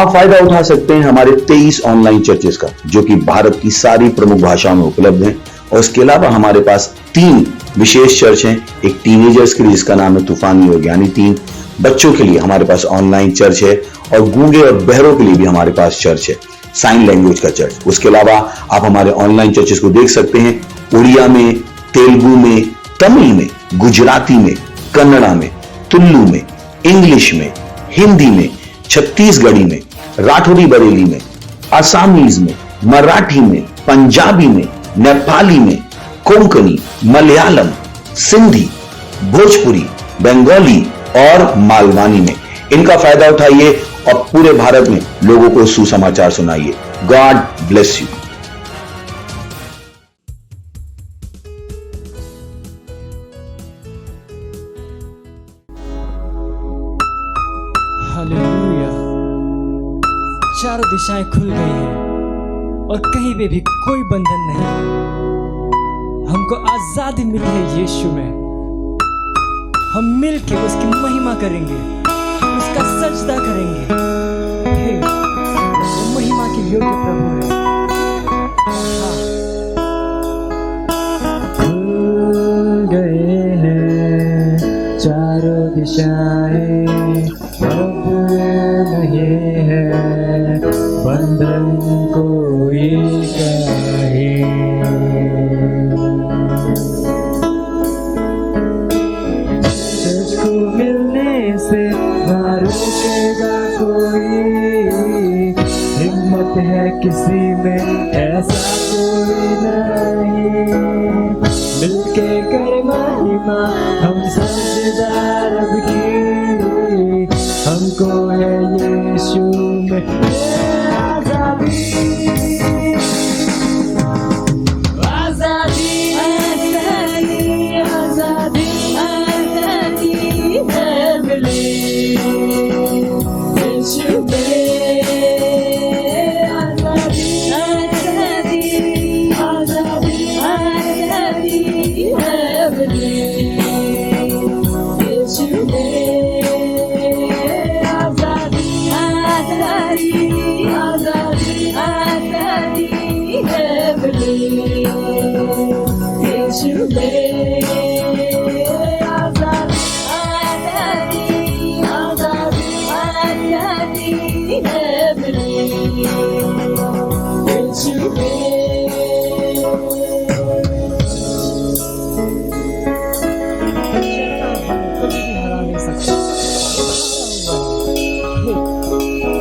आप फायदा उठा सकते हैं हमारे 23 ऑनलाइन चर्चेस का, जो कि भारत की सारी प्रमुख भाषाओं में उपलब्ध हैं। और इसके अलावा हमारे पास 3 विशेष चर्च हैं। एक टीनेजर्स के लिए जिसका नाम है तूफानी और ज्ञानी 3, बच्चों के लिए हमारे पास ऑनलाइन चर्च है, और गूंगे और बहरों के लिए भी हमारे पास चर्च है, साइन लैंग्वेज का चर्च। उसके अलावा आप हमारे ऑनलाइन चर्चेस को देख सकते हैं उड़िया में, तेलुगु में, तमिल में, गुजराती में, कन्नड़ा में, तुलु में, इंग्लिश में, हिंदी में, छत्तीसगढ़ी में, राठौरी बरेली में, आसामीज में, मराठी में, पंजाबी में, नेपाली में, कोंकणी, मलयालम, सिंधी, भोजपुरी, बंगाली और मालवानी में। इनका फायदा उठाइए और पूरे भारत में लोगों को सुसमाचार सुनाइए। God bless you. हालेलुया। चारों दिशाएं खुल गई हैं और कहीं पे भी कोई बंधन नहीं है। हमको आजादी मिली है यीशु में। हम मिलके उसकी महिमा करेंगे, उसका सजदा करेंगे। हे, वो महिमा के योग्य प्रभु है। खुल गए हैं चारों दिशाएं, अब नहीं है बंधन कोई काहे। तुझको मिलने से ना रुकेगा कोई, हिम्मत है किसी में ऐसा कोई नहीं। मिलके कर महिमा हम साझेदार अब की, हमको है यीशु में आजादी। आजादी आजादी आजादी आजादी है मिली यीशु में। आजादी आजादी आजादी आजादी है मिली यीशु में।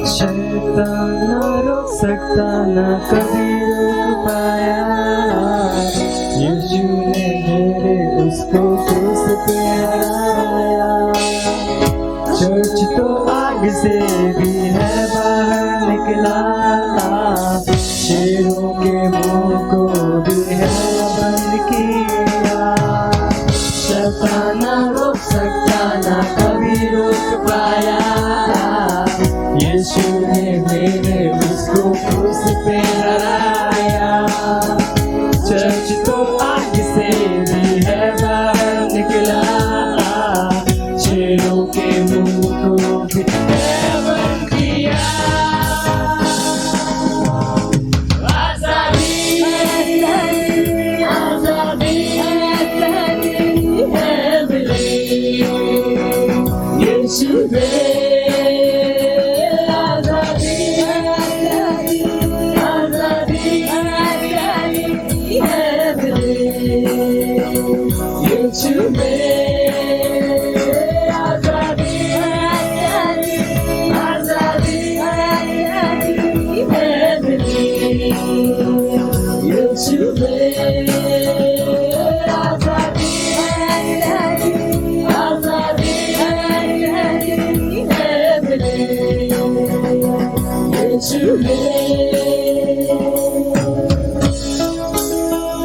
शैतान ना रोक सकता, ना कभी रोक पाया। यीशु ने मेरे उसको क्रूस पे हराया। चर्च तो आग से भी है बाहर निकला, शेरों के मुंह को भी है बंद किया। शैतान ना रोक सकता, ना कभी रोक पाया। यीशु ने मेरे उसको क्रूस पे हराया। चर्च तो आग से भी है बाहर निकला, शेरों के मुंह को भी है बंद किया। आजादी आजादी आजादी है मिली यीशु में।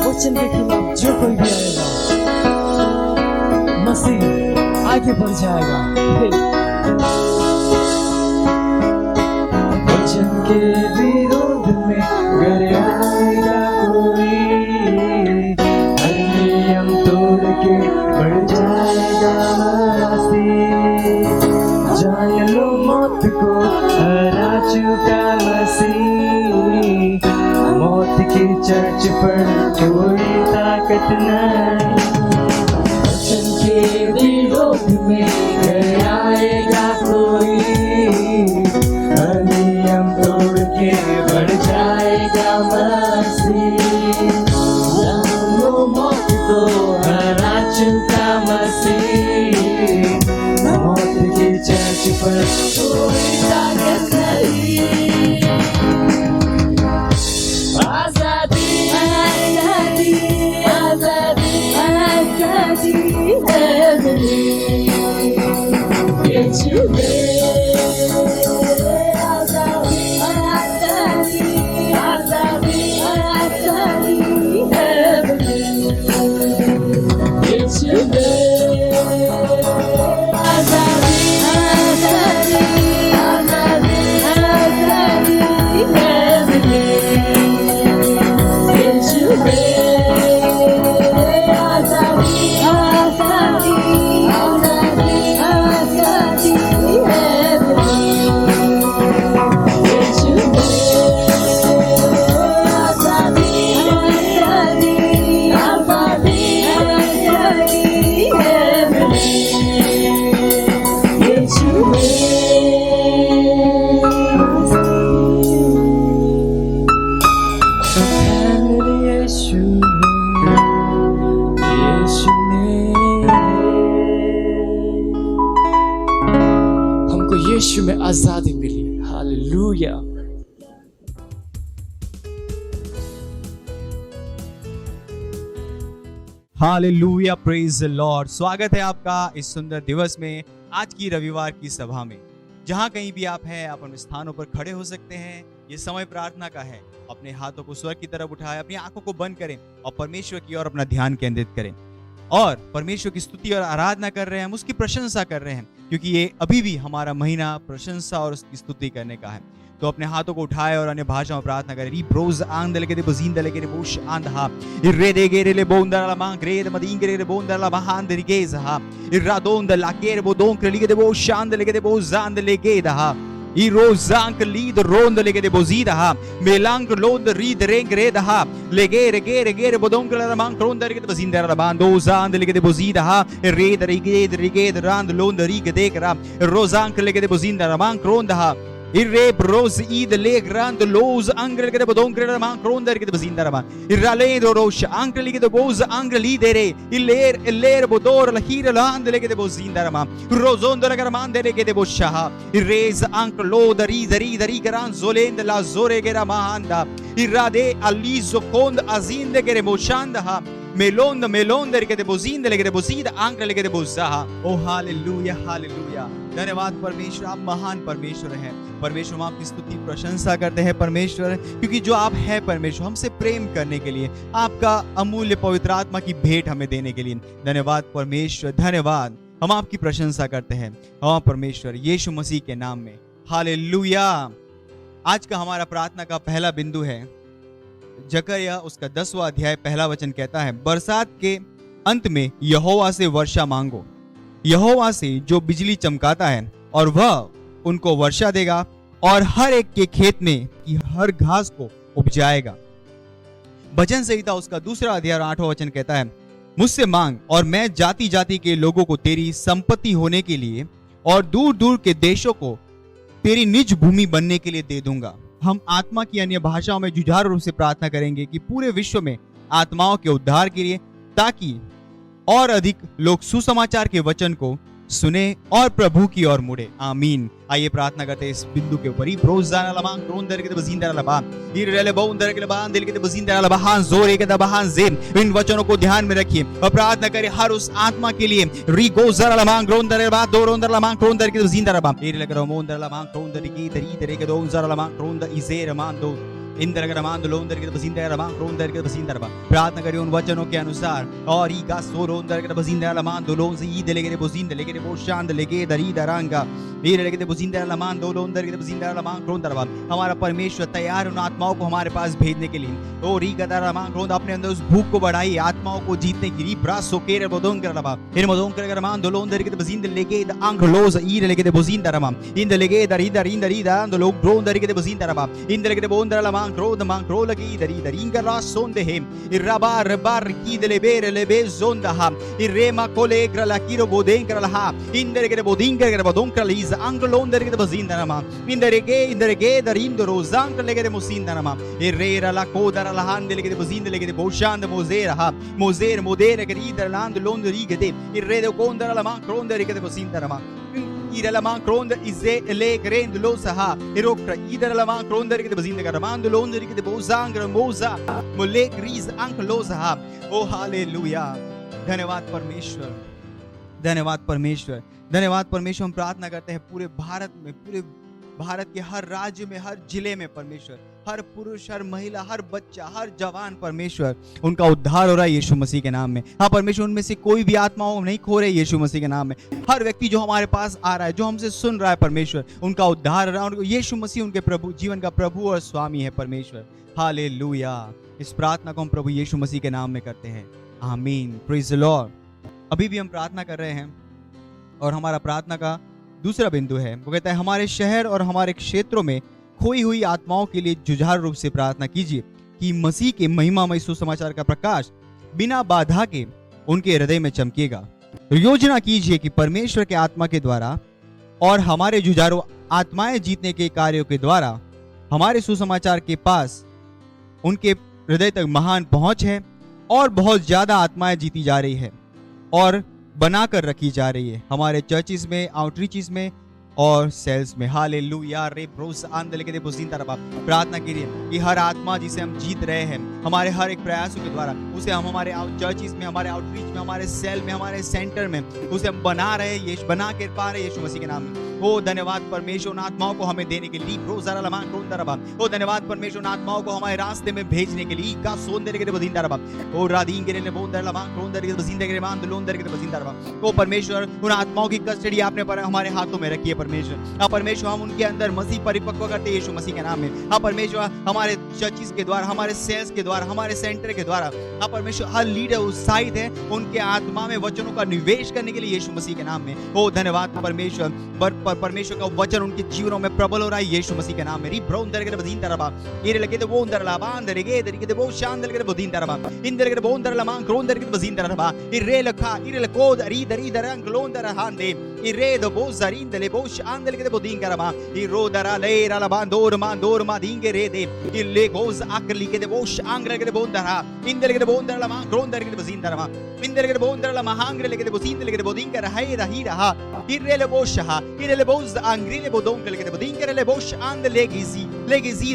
वचन के खिलाफ जो कोई भी आएगा, मसीह आगे बढ़ जाएगा। वचन के विरोध में अगर आएगा कोई, हर नियम तोड़ के बढ़ जाएगा मसीह। जान लो मौत को हरा चुका से न मौत की चर्च पर कोई ताकत नहीं। आजादी आजादी आजादी आजादी है मिली यीशु में। आजादी आजादी आजादी आजादी है मिली यीशु में। आजादी आजादी आजादी आजादी है मिली यीशु में। आजादी आजादी आजादी आजादी है मिली यीशु में। आजादी आजादी आजादी आजादी है मिली यीशु में। यीशु में, यीशु में, हमको यीशु में आजादी मिली। Hallelujah. Hallelujah, praise the Lord. स्वागत है आपका इस सुंदर दिवस में, आज की रविवार की सभा में। जहां कहीं भी आप हैं, आप अपने स्थानों पर खड़े हो सकते हैं। ये समय प्रार्थना का है। अपने हाथों को स्वर्ग की तरफ उठाएं, अपनी आंखों को बंद करें और परमेश्वर की ओर अपना ध्यान केंद्रित करें और परमेश्वर की स्तुति और आराधना कर रहे हैं। हम उसकी प्रशंसा कर रहे हैं क्योंकि ये अभी भी हमारा महीना प्रशंसा और उसकी स्तुति करने का है। तो अपने हाथों को उठाए और अन्य भाषाओं में प्रार्थना करें। ब्रोज आंदले के बोजिंदा लेके बोश आंधा इरे दे गेरे ले बोंदा ला मां ग्रेद मदीन गेरे ले बोंदा ला महान दे गेज हा इरा दोंद ला केर बो दों क्रेली के बो शांद लेके बो जांद लेके दा ई रोजांक लीद रोंद लेके दे बोजीदा हा मेलांक लोंद रीद रेंग रेद हा लेगे रेगे रेगे बो दों क्रेला मां क्रोंद लेके दे बोजिंदा ला बांदो जांद लेके दे बोजीदा हा रेद रेगे रांद लोंद रीग देख रा रोजांक लेके दे बोजिंदा ला मां क्रोंद हा Irre bros id le grand los angre che de donkre man cronder che de bazinda man irrale do rosh angre che de boz angre lidere iller bodor la hira la andele che de bozinda man rozonda la garmandere che de bosha irrez ankre lo dari gran zolend la zore che ramanda irrade alizo kond azinde che moshanda melon के दे बोजिंद लेके दे बोजीद आंक लेके दे बोजा। ओ hallelujah hallelujah. धन्यवाद परमेश्वर, आप महान परमेश्वर हैं। परमेश्वर, हम आपकी स्तुति प्रशंसा करते हैं परमेश्वर, क्योंकि जो आप हैं परमेश्वर, हमसे प्रेम करने के लिए, आपका अमूल्य पवित्र आत्मा की भेंट हमें देने के लिए धन्यवाद परमेश्वर। धन्यवाद, हम आपकी प्रशंसा करते हैं हाँ परमेश्वर, यीशु मसीह के नाम में। हालेलुया। आज का हमारा प्रार्थना का पहला बिंदु है जकरिया उसका 10वां अध्याय पहला वचन कहता है, बरसात के अंत में यहोवा से वर्षा मांगो, यहोवा से जो बिजली चमकाता है, और वह उनको वर्षा देगा और हर एक के खेत में की हर घास को उपजाएगा। भजन संहिता उसका 2 अध्याय 8वां वचन कहता है, मुझसे मांग और मैं जाति जाति के लोगों को तेरी संपत्ति होने के लिए और दूर दूर के देशों को तेरी निज भूमि बनने के लिए दे दूंगा। हम आत्मा की अन्य भाषाओं में जुझारू रूप से प्रार्थना करेंगे कि पूरे विश्व में आत्माओं के उद्धार के लिए, ताकि और अधिक लोग सुसमाचार के वचन को सुने और प्रभु की ओर मुड़े। आमीन। आइए प्रार्थना करते हैं इस बिंदु के ऊपर। प्रोजाना लबान क्रोंदर के बजिंदा लबान इरले बौंदर के लबान दिल के बजिंदा लबान जोरे के दबान जेन। इन वचनों को ध्यान में रखिए और प्रार्थना करें हर उस आत्मा के लिए। रिगोजर लबान क्रोंदर लबान दोरोंदर लबान क्रोंदर के बजिंदा लबान इरले के रोंदर लबान क्रोंदर की तरी के दोंजर लबान क्रोंदर इजेर मान दो इंदर रमान लोंदर के बजिंदा रमान क्रोंदर के बजिंदा रमान। प्रार्थना करें उन वचनों के अनुसार। और ई का सोरोंदर के बजिंदा रमान दो लों से ई दले के बजिंदा लेके वो शांत लेके दरी दरांगा ये लेके दे बजिंदा रमान दो लोंदर के बजिंदा रमान क्रोंदर रमान। हमारा परमेश्वर तैयार उन आत्माओं को हमारे पास भेजने के लिए। ओ री गदा रमान क्रोंद अपने अंदर उस भूख को बढ़ाई आत्माओं को जीतने की। री ब्रास सोकेर बोदों कर रमान इन मोदों कर रमान दो लोंदर के बजिंदा लेके द आंख लोज ई लेके दे बजिंदा रमान इन लेके दरी दरी दरी दा दो लोग ब्रोंदर के बजिंदा रमान इन लेके दे Bondar Raman mancro da mancro la chi dari dari ingara sonde hem il rabar bar chi delle bere le bezonda ha il rema colegra la chiro bodengra la ha indere che bodingra che bodonkra lisa anglondere che bozinda ma indere che da rindoro zangra le che mosinda ma il rera la coda la handele che bozinda le che boshanda mosera ha moser modere che ridere land londo righe de il re de condara la mancrondere che bozinda ma ira la mancronda ize le grend lo saha irokra ira la mancronda के बजिंदे का रमांद लोंदे के बोजांग मोजा मोले Greaves अंक लो साहा ओ hallelujah. धन्यवाद परमेश्वर, धन्यवाद परमेश्वर, धन्यवाद परमेश्वर। हम प्रार्थना करते हैं पूरे भारत में, पूरे भारत के हर राज्य में, हर जिले में परमेश्वर, हर पुरुष, हर महिला, हर बच्चा, हर जवान परमेश्वर उनका उद्धार हो रहा है यीशु मसीह के नाम में। हाँ परमेश्वर, उनमें से कोई भी आत्माओं नहीं खो रहे यीशु मसीह के नाम में। हर व्यक्ति जो हमारे पास आ रहा है, जो हमसे सुन रहा है परमेश्वर, उनका उद्धार हो रहा है। यीशु मसीह उनके प्रभु, जीवन का प्रभु और स्वामी है परमेश्वर। हालेलुया। इस प्रार्थना को हम प्रभु यीशु मसीह के नाम में करते हैं, आमीन। Praise the Lord. अभी भी हम प्रार्थना कर रहे हैं और हमारा प्रार्थना का दूसरा बिंदु है, वो कहता है हमारे शहर और हमारे क्षेत्रों में खोई हुई आत्माओं के लिए जुझारू रूप से प्रार्थना कीजिए कि मसीह के महिमामय सुसमाचार का प्रकाश बिना बाधा के उनके हृदय में चमकेगा। योजना कीजिए कि परमेश्वर के आत्मा के द्वारा और हमारे जुझारू आत्माएं जीतने के कार्यों के द्वारा हमारे सुसमाचार के पास उनके हृदय तक महान पहुंच है और बहुत ज्यादा आत्माएं जीती जा रही है और बनाकर रखी जा रही है हमारे चर्चिस में, आउटरीचेस में और सेल्स में। हालेलुया। रे ब्रोस आंदले के दे बुजिंदा रबा। प्रार्थना कीजिए कि हर आत्मा जिसे हम जीत रहे हैं हमारे हर एक प्रयासों के द्वारा, उसे हम हमारे चर्चिस में, हमारे आउटरीच में, हमारे सेल में, हमारे सेंटर में उसे हम बना रहे हैं, यीशु बना के पा रहे हैं यीशु मसीह के नाम में। ओ धन्यवाद परमेश्वर उन आत्माओं को हमें देने के लिए। ब्रोज़ारा लमान रोंदा रबा। ओ धन्यवाद परमेश्वर उन आत्माओं को हमारे रास्ते में भेजने के लिए। का सोंदे के बुजिंदा रबा। ओ रादीन के ने बोंदा लमान रोंदा के बुजिंदा के मान लोंदर के बुजिंदा रबा। ओ परमेश्वर उन आत्माओं की कस्टडी आपने पर हमारे हाथों में रखी है परमेश्वर। हाँ परमेश्वर, हम उनके अंदर मसीह परिपक्व करते हैं यीशु मसीह के नाम में। हाँ परमेश्वर, हमारे चर्चिस के द्वारा, हमारे सेल्स के द्वारा, हमारे सेंटर के द्वारा, हाँ परमेश्वर, हर लीडर उत्साहित है उनके आत्मा में वचनों का निवेश करने के लिए यीशु मसीह के नाम में। ओ धन्यवाद परमेश्वर, परमेश्वर का वचन उनके जीवनों में प्रबल हो रहा है यीशु मसीह के नाम में। री ब्रोंदर के बदीन तरबा इरे लगे तो बोंदर लाबा अंदर के दर के वो शांदर के बदीन तरबा इंदर के बोंदर लमा ग्रोंदर के बदीन तरबा इरे लखा इरे लको दरी दरी दरंग ग्लोंदर हांदे इरे दो बो जरीन दले बो शांदर के बदीन करबा इरो दरा ले रा बांदोर मा दींगे रे दे इले गोज आकली के वो शांगर के बोंदर हा इंदर के बोंदर लमा ग्रोंदर के बदीन तरबा इंदर के बोंदर लमा हांगर के बदीन के बदीन कर हाय रही रहा इरे ले बो शहा इरे ले बोज angrile bodon ke bodingere le bosh and legezi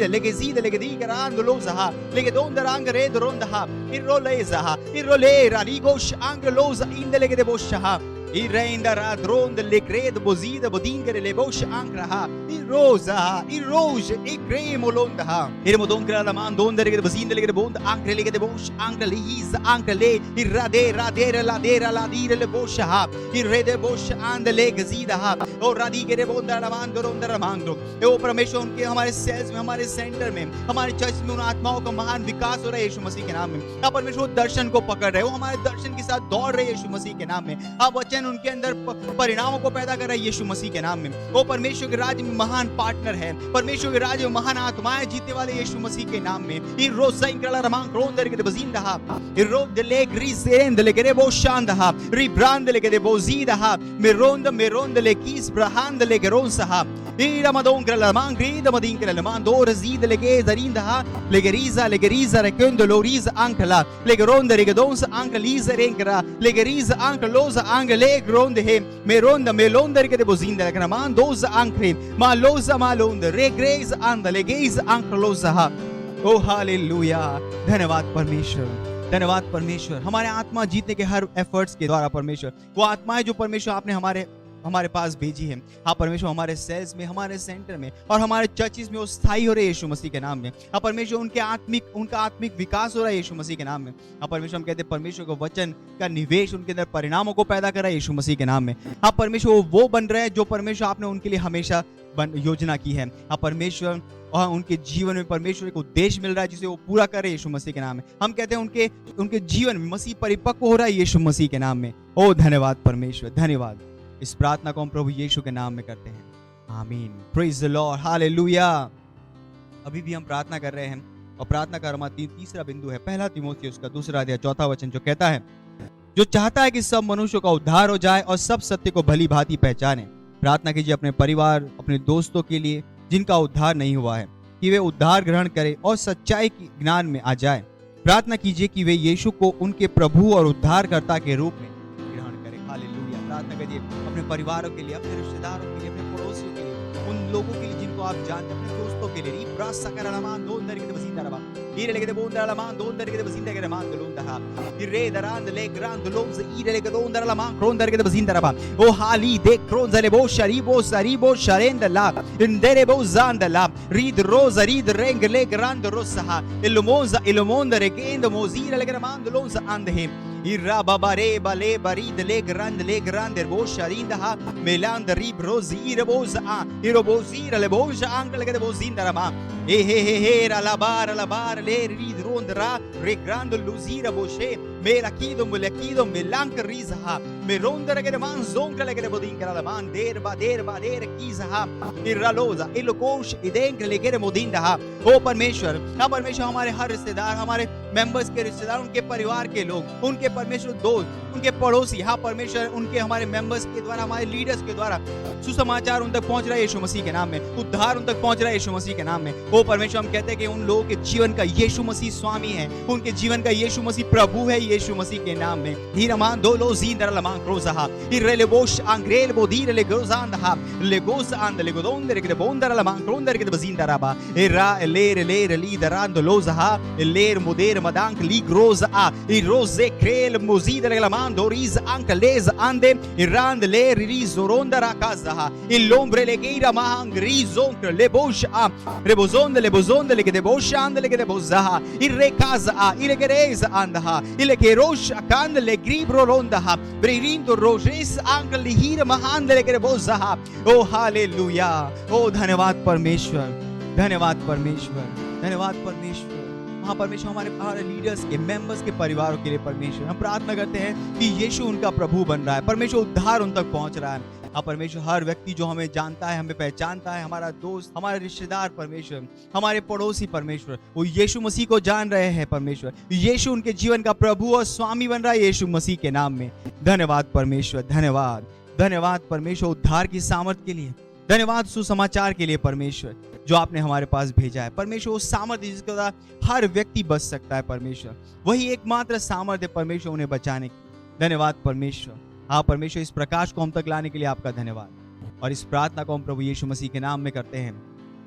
legedi garan lozaha legedon darangere doronda iroleza irolera ligosh angloza indele de bosha irrenda radron le credo bozida bodingere le bosh angraha irosa iroje e cremolonda irmodon krala man dondere de bozindele de bond angrele de bosh angreliz angrele irrade la dire le bosha irrede bosh and legezida और राधी के रे बोंदर रमांदो रोंदर रमांदो। ओ परमेश्वर, उनके हमारे sales में, हमारे centre में, हमारे चर्च में उन आत्माओं का महान विकास हो रहा है यीशु मसीह के नाम में। आप परमेश्वर दर्शन को पकड़ रहे हो, हमारे दर्शन के साथ दौड़ रहे यीशु मसीह के नाम में। आप वचन उनके अंदर परिणामों को पैदा कर रहा है यीशु मसीह के नाम में। वो परमेश्वर के राज्य में महान पार्टनर है, परमेश्वर के राज्य में महान आत्माएं जीतने वाले यीशु मसीह के नाम में। इन रोज साइंकला रमांग रोंदर के बजिंदा इन रोज दले ग्रीसेंद ले करे बो शांदा रिब्रांद ले करे बोजीदा मेरोंद ले किस brahand le geron saha ira madon grala mangri da madin grala mando rezid le ge zarinda le geriza rekendo loriza ankla le geronda regedons ankliza renkra le geriza ankloza angle gronde he meronda melonda ke de bozinda le mando za ankre maloza malonda re grace and le gaze ankloza ha O hallelujah. धन्यवाद परमेश्वर, धन्यवाद परमेश्वर। हमारे आत्मा जीतने के हर efforts के द्वारा परमेश्वर, वो आत्माएं जो परमेश्वर आपने हमारे पास भेजी है, हाँ परमेश्वर, हमारे सेल्स में, हमारे सेंटर में और हमारे चर्चिस में वो स्थायी हो रहे यीशु मसीह के नाम में। हाँ परमेश्वर, उनका आत्मिक विकास हो रहा है यीशु मसीह के नाम में। हाँ परमेश्वर, हम कहते हैं परमेश्वर को वचन का निवेश उनके अंदर परिणामों को पैदा कर रहा है यीशु मसीह के नाम में। हाँ परमेश्वर, वो बन रहे हैं जो परमेश्वर आपने उनके लिए हमेशा योजना की है। हाँ परमेश्वर, और उनके जीवन में परमेश्वर को उद्देश्य मिल रहा है जिसे वो पूरा करे यीशु मसीह के नाम में। हम कहते हैं उनके जीवन में मसीह परिपक्व हो रहा है यीशु मसीह के नाम में। ओ धन्यवाद परमेश्वर, धन्यवाद। इस प्रार्थना को हम प्रभु यीशु के नाम में करते हैं, आमीन। Praise the Lord, hallelujah. अभी भी हम प्रार्थना कर रहे हैं और प्रार्थना का हमारा तीसरा बिंदु है पहला तीमुथियुस उसका 2 अध्याय 4 वचन, जो कहता है जो चाहता है कि सब मनुष्यों का उद्धार हो जाए और सब सत्य को भली भांति पहचाने। प्रार्थना कीजिए अपने परिवार, अपने दोस्तों के लिए जिनका उद्धार नहीं हुआ है, कि वे उद्धार ग्रहण करें और सच्चाई के ज्ञान में आ जाए। प्रार्थना कीजिए कि वे यीशु को उनके प्रभु और उद्धारकर्ता के रूप में ग्रहण करें। हालेलुया। प्रार्थना कीजिए अपने परिवारों के लिए, अपने रिश्तेदारों के लिए, अपने पड़ोसियों के लिए, उन लोगों के लिए जिनको आप जानते हैं, अपने दोस्तों के लिए। सकरमान दो अंदर के बसींदा रबा ire le de bondara la man do under के बसींदा के man do लुंदा हा ire दरांद ले ग्रांद लोज ire le do under la man kron der के बसींदा रबा ओ हाली de kron zale bo sharibo sharend la indere bo zanda la rid rosa rid reng le grand rosa ilumonda regendo mozira le man do lonza andhem irra babare bale barid le grand bo sharinda ha meland rib rosire boza iro bozira le boja angle ke bozinda rama he la bar le rid rondra re grand luzira boshe mera kidom melank riza me rondra ke man zonkle ke bodin kala man der ba kiza ha iraloza ilokosh idenk le ke modinda ha ओ परमेश्वर हमारे हर रिश्तेदार, हमारे members के रिश्तेदार, उनके परिवार के लोग, उनके परमेश्वर दोस्त, उनके पड़ोसी, हाँ परमेश्वर उनके हमारे मेंबर्स के द्वारा, हमारे लीडर्स के द्वारा सुसमाचार उन तक पहुंच रहा है यीशु मसीह के नाम में, उद्धार उन तक पहुंच रहा है यीशु मसीह के नाम में। ओ परमेश्वर हम कहते हैं कि उन लोगों के जीवन का यीशु मसीह स्वामी है, उनके जीवन का यीशु मसीह प्रभु है यीशु मसीह के नाम में। हीरमान दो लो जींदर लमान क्रोज़हा इरले बोश आंग्रेल बोदीर ले ग्रोज़ांदहा ले गोस आंद ले गोदोंदर के बोंदर लमान क्रोंदर के बजींदराबा एरा लेर ली दरांद लोज़हा लेर मुदेर मदांक ली ग्रोज़ा इरोज़े क्रेल मुजीद ले लमान दोरीज अंकलेज आंदे इरांद ले रिलीज रोंदरा काज़हा इलोम्ब्रे ले गिरा मांग रिज़ोंक ले बोश ले के दे बोश आंद ले के दे बोज़हा इरे काज़ा इले गेरेज आंदहा इले केरोश अकांद ले ग्रीब्रो रोंदहा ब्रिरिंदो रोजेस अंकल हीर महांद ले के दे बोज़हा। ओ हालेलुया। ओ धन्यवाद परमेश्वर, धन्यवाद परमेश्वर, धन्यवाद परमेश्वर। हाँ परमेश्वर हमारे लीडर्स के, मेंबर्स के परिवारों के लिए परमेश्वर हम प्रार्थना करते हैं कि यीशु उनका प्रभु बन रहा है, परमेश्वर उद्धार उन तक पहुंच रहा है। हाँ परमेश्वर हर व्यक्ति जो हमें जानता है, हमें पहचानता है, हमारा दोस्त, हमारे रिश्तेदार परमेश्वर, हमारे पड़ोसी परमेश्वर, वो यीशु मसीह को जान रहे हैं परमेश्वर। यीशु उनके जीवन का प्रभु और स्वामी बन रहा है यीशु मसीह के नाम में। धन्यवाद परमेश्वर, धन्यवाद, धन्यवाद परमेश्वर उद्धार की सामर्थ के लिए, धन्यवाद सुसमाचार के लिए परमेश्वर जो आपने हमारे पास भेजा है परमेश्वर। वो सामर्थ्य जिसके द्वारा हर व्यक्ति बच सकता है परमेश्वर, वही एकमात्र सामर्थ्य परमेश्वर उन्हें बचाने की। धन्यवाद परमेश्वर। हाँ परमेश्वर इस प्रकाश को हम तक लाने के लिए आपका धन्यवाद, और इस प्रार्थना को हम प्रभु यीशु मसीह के नाम में करते हैं,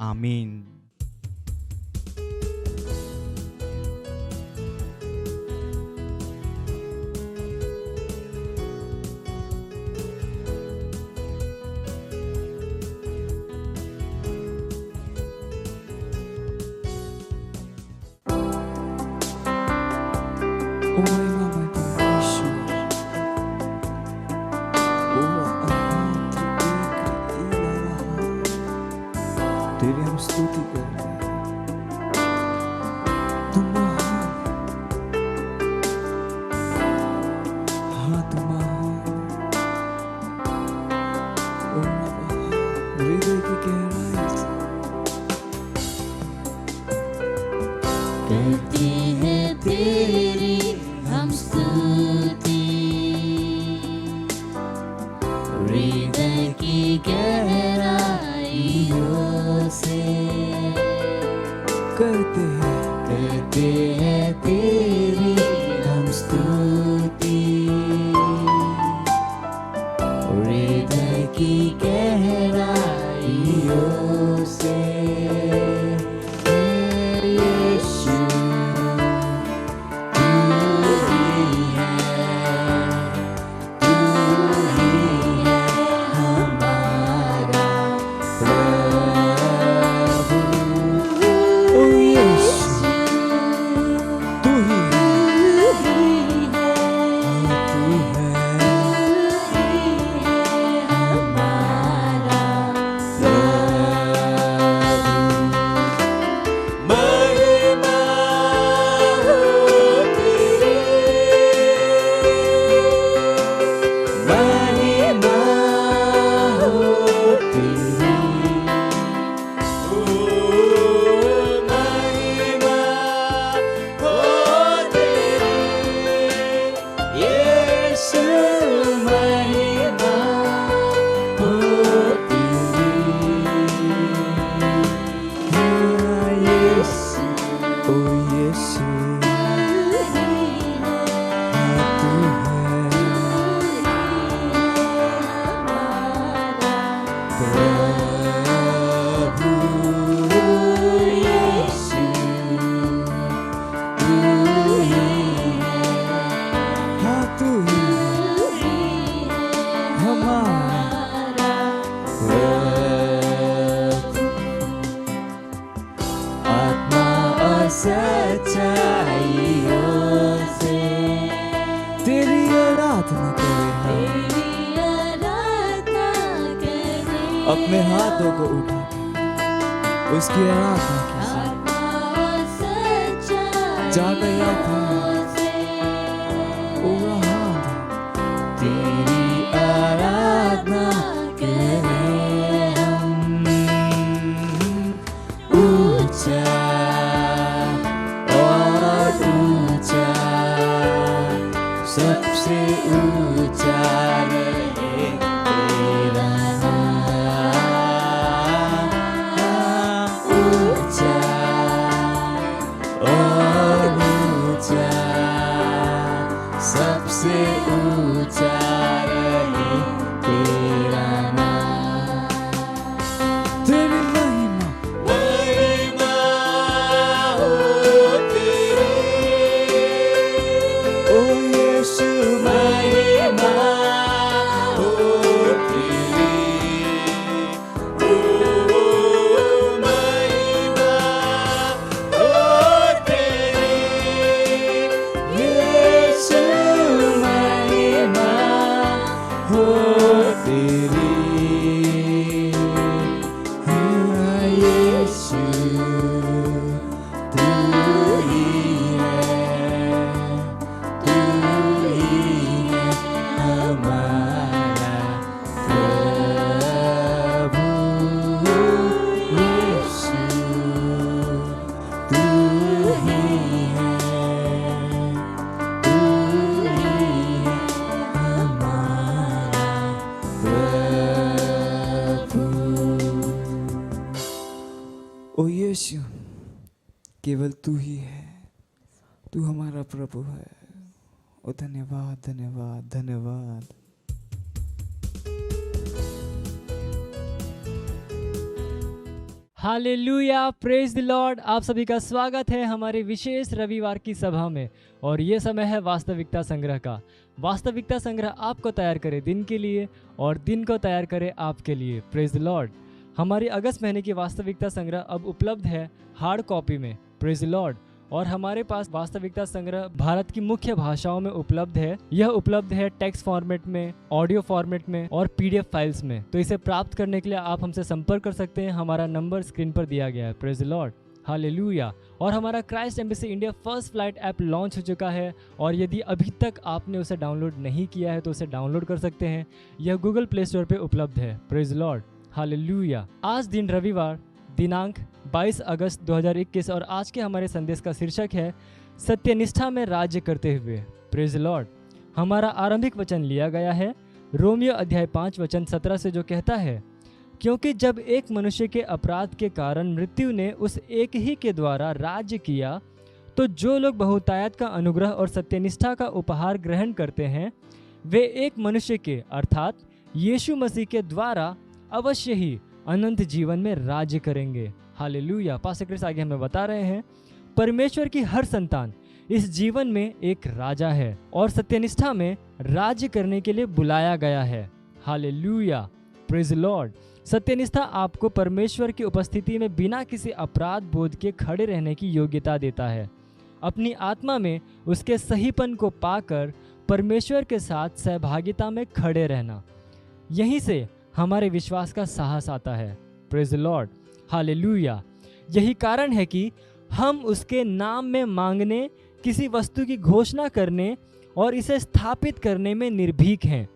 आमीन। तेरी हम स्तुति कर रहे हैं, तुम महान, हाँ तुम महान। ओ हृदय की गहराई से करते हैं तेरी हम स्तुति, हृदय की गहराइयों से करते हैं तेरी हम स्तुति, हृदय की गहराइयों से। यीशु तू ही है हमारा प्रभु। ओ यीशु तू ही हमारा प्रभु। आत्मा और सच्चाइयों से तेरी आराधना करे अपने हाथों को उठा के उसकी आराधना कीजिए जाकर याद तेरी आराधना करें हम ऊंचा और ऊंचा सबसे ऊंचा रहे तेरा नाम ऊंचा और ऊंचा सबसे ऊंचा रहे तेरा नाम तेरी महिमा महिमा हो तेरी ओ यीशु महिमा हो तेरी ओ महिमा हो तेरी यीशु महिमा हो तेरी हाँ यीशु तू ही है हमारा प्रभु यीशु तू ही है हमारा प्रभु। ओ यीशु केवल तू ही है, तू हमारा प्रभु है। ओ धन्यवाद धन्यवाद धन्यवाद। Hallelujah, praise the Lord. आप सभी का स्वागत है हमारे विशेष रविवार की सभा में। और ये समय है वास्तविकता संग्रह का। वास्तविकता संग्रह आपको तैयार करे दिन के लिए और दिन को तैयार करे आपके लिए। Praise the Lord. हमारी अगस्त महीने की वास्तविकता संग्रह अब उपलब्ध है हार्ड कॉपी में। Praise the Lord. और हमारे पास वास्तविकता संग्रह भारत की मुख्य भाषाओं में उपलब्ध है। यह उपलब्ध है टेक्स्ट फॉर्मेट में, ऑडियो फॉर्मेट में और पीडीएफ फाइल्स में। तो इसे प्राप्त करने के लिए आप हमसे संपर्क कर सकते हैं। हमारा नंबर स्क्रीन पर दिया गया है। Praise the Lord. हालेलुया। और हमारा Christ embassy India first flight app launch हो चुका है। और यदि अभी तक आपने उसे डाउनलोड नहीं किया है तो उसे डाउनलोड कर सकते हैं। यह गूगल प्ले स्टोर पे उपलब्ध है। Praise the Lord. हालेलुया। आज दिन रविवार दिनांक 22 अगस्त 2021 और आज के हमारे संदेश का शीर्षक है सत्यनिष्ठा में राज्य करते हुए। Praise the Lord. हमारा आरंभिक वचन लिया गया है रोमियो अध्याय 5 वचन 17 से, जो कहता है, क्योंकि जब एक मनुष्य के अपराध के कारण मृत्यु ने उस एक ही के द्वारा राज्य किया, तो जो लोग बहुतायत का अनुग्रह और सत्यनिष्ठा का उपहार ग्रहण करते हैं, वे एक मनुष्य के अर्थात यीशु मसीह के द्वारा अवश्य ही अनंत जीवन में राज्य करेंगे। हालेलुया। पास्टर क्रिस आगे हमें बता रहे हैं, परमेश्वर की हर संतान इस जीवन में एक राजा है और सत्यनिष्ठा में राज्य करने के लिए बुलाया गया है। हालेलुया। Praise Lord. सत्यनिष्ठा आपको परमेश्वर की उपस्थिति में बिना किसी अपराध बोध के खड़े रहने की योग्यता देता है। अपनी आत्मा में उसके सहीपन को पाकर परमेश्वर के साथ सहभागिता में खड़े रहना, यहीं से हमारे विश्वास का साहस आता है। Praise Lord. हालेलुया। यही कारण है कि हम उसके नाम में मांगने, किसी वस्तु की घोषणा करने और इसे स्थापित करने में निर्भीक हैं,